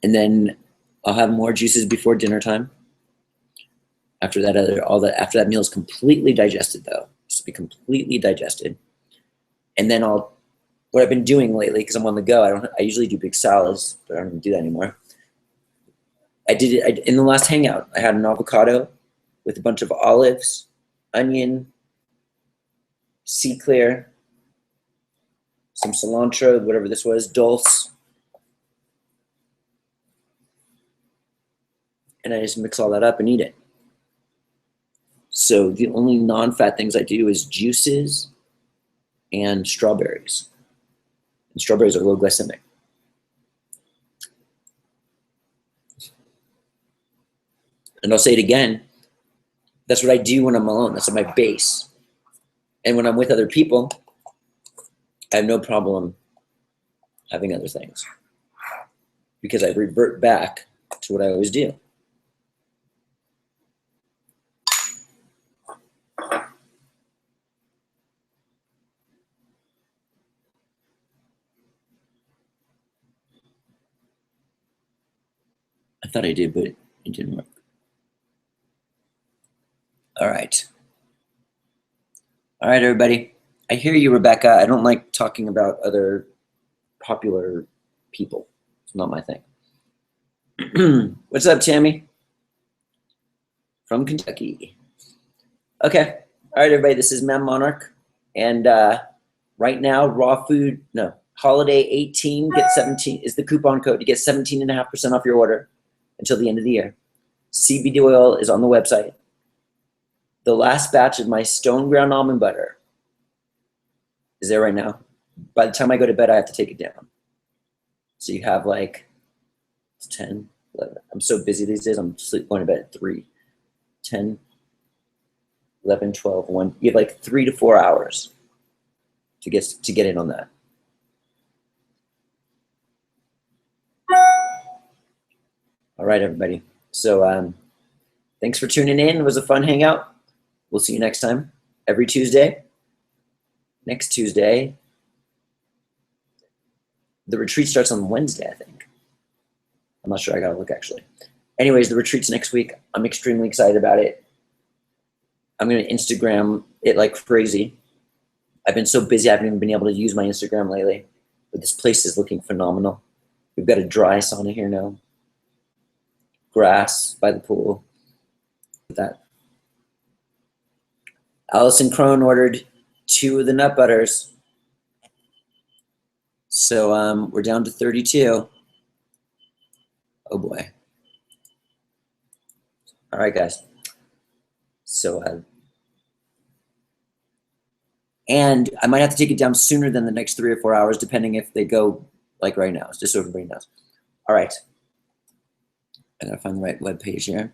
And then I'll have more juices before dinner time. After that, after that meal is completely digested, though, it's to be completely digested. And then what I've been doing lately, because I'm on the go, I usually do big salads, but I don't even do that anymore. I did it in the last hangout. I had an avocado with a bunch of olives, onion, sea clear, some cilantro, whatever this was, dulse. And I just mix all that up and eat it. So the only non-fat things I do is juices and strawberries. And strawberries are low glycemic. And I'll say it again, that's what I do when I'm alone. That's my base. And when I'm with other people, I have no problem having other things because I revert back to what I always do. I thought I did, but it didn't work. All right. All right, everybody. I hear you, Rebecca. I don't like talking about other popular people. It's not my thing. What's up, Tammy? From Kentucky. Okay. All right, everybody. This is Monarch. And right now, Holiday 18, get 17 is the coupon code to get 17.5% off your order until the end of the year. CBD oil is on the website. The last batch of my stone ground almond butter is there right now. By the time I go to bed, I have to take it down. So you have like 10, 11. I'm so busy these days. I'm going to bed at 3, 10, 11, 12, 1. You have like 3 to 4 hours to get in on that. All right, everybody. So thanks for tuning in. It was a fun hangout. We'll see you next time, every Tuesday. Next Tuesday. The retreat starts on Wednesday, I think. I'm not sure. I got to look, actually. Anyways, the retreat's next week. I'm extremely excited about it. I'm going to Instagram it like crazy. I've been so busy, I haven't even been able to use my Instagram lately. But this place is looking phenomenal. We've got a dry sauna here now. Grass by the pool. That. Allison Crone ordered 2 of the nut butters. So we're down to 32. Oh boy. All right, guys. So, and I might have to take it down sooner than the next 3 or 4 hours, depending if they go like right now. It's just so everybody knows. All right. I gotta find the right web page here.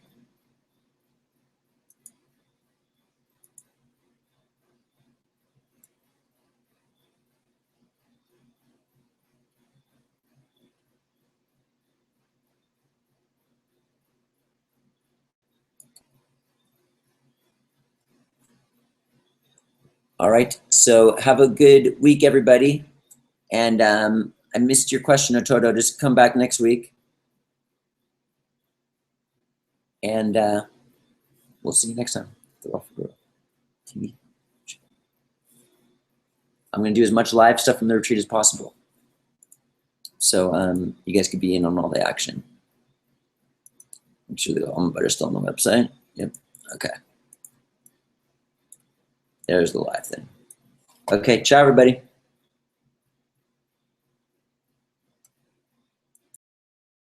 All right, so have a good week, everybody. And I missed your question, Ototo. Just come back next week. And we'll see you next time. The Raw Food World TV. I'm going to do as much live stuff from the retreat as possible. So you guys could be in on all the action. Make sure the almond butter is still on the website. Yep. Okay. There's the live thing. Okay. Ciao, everybody.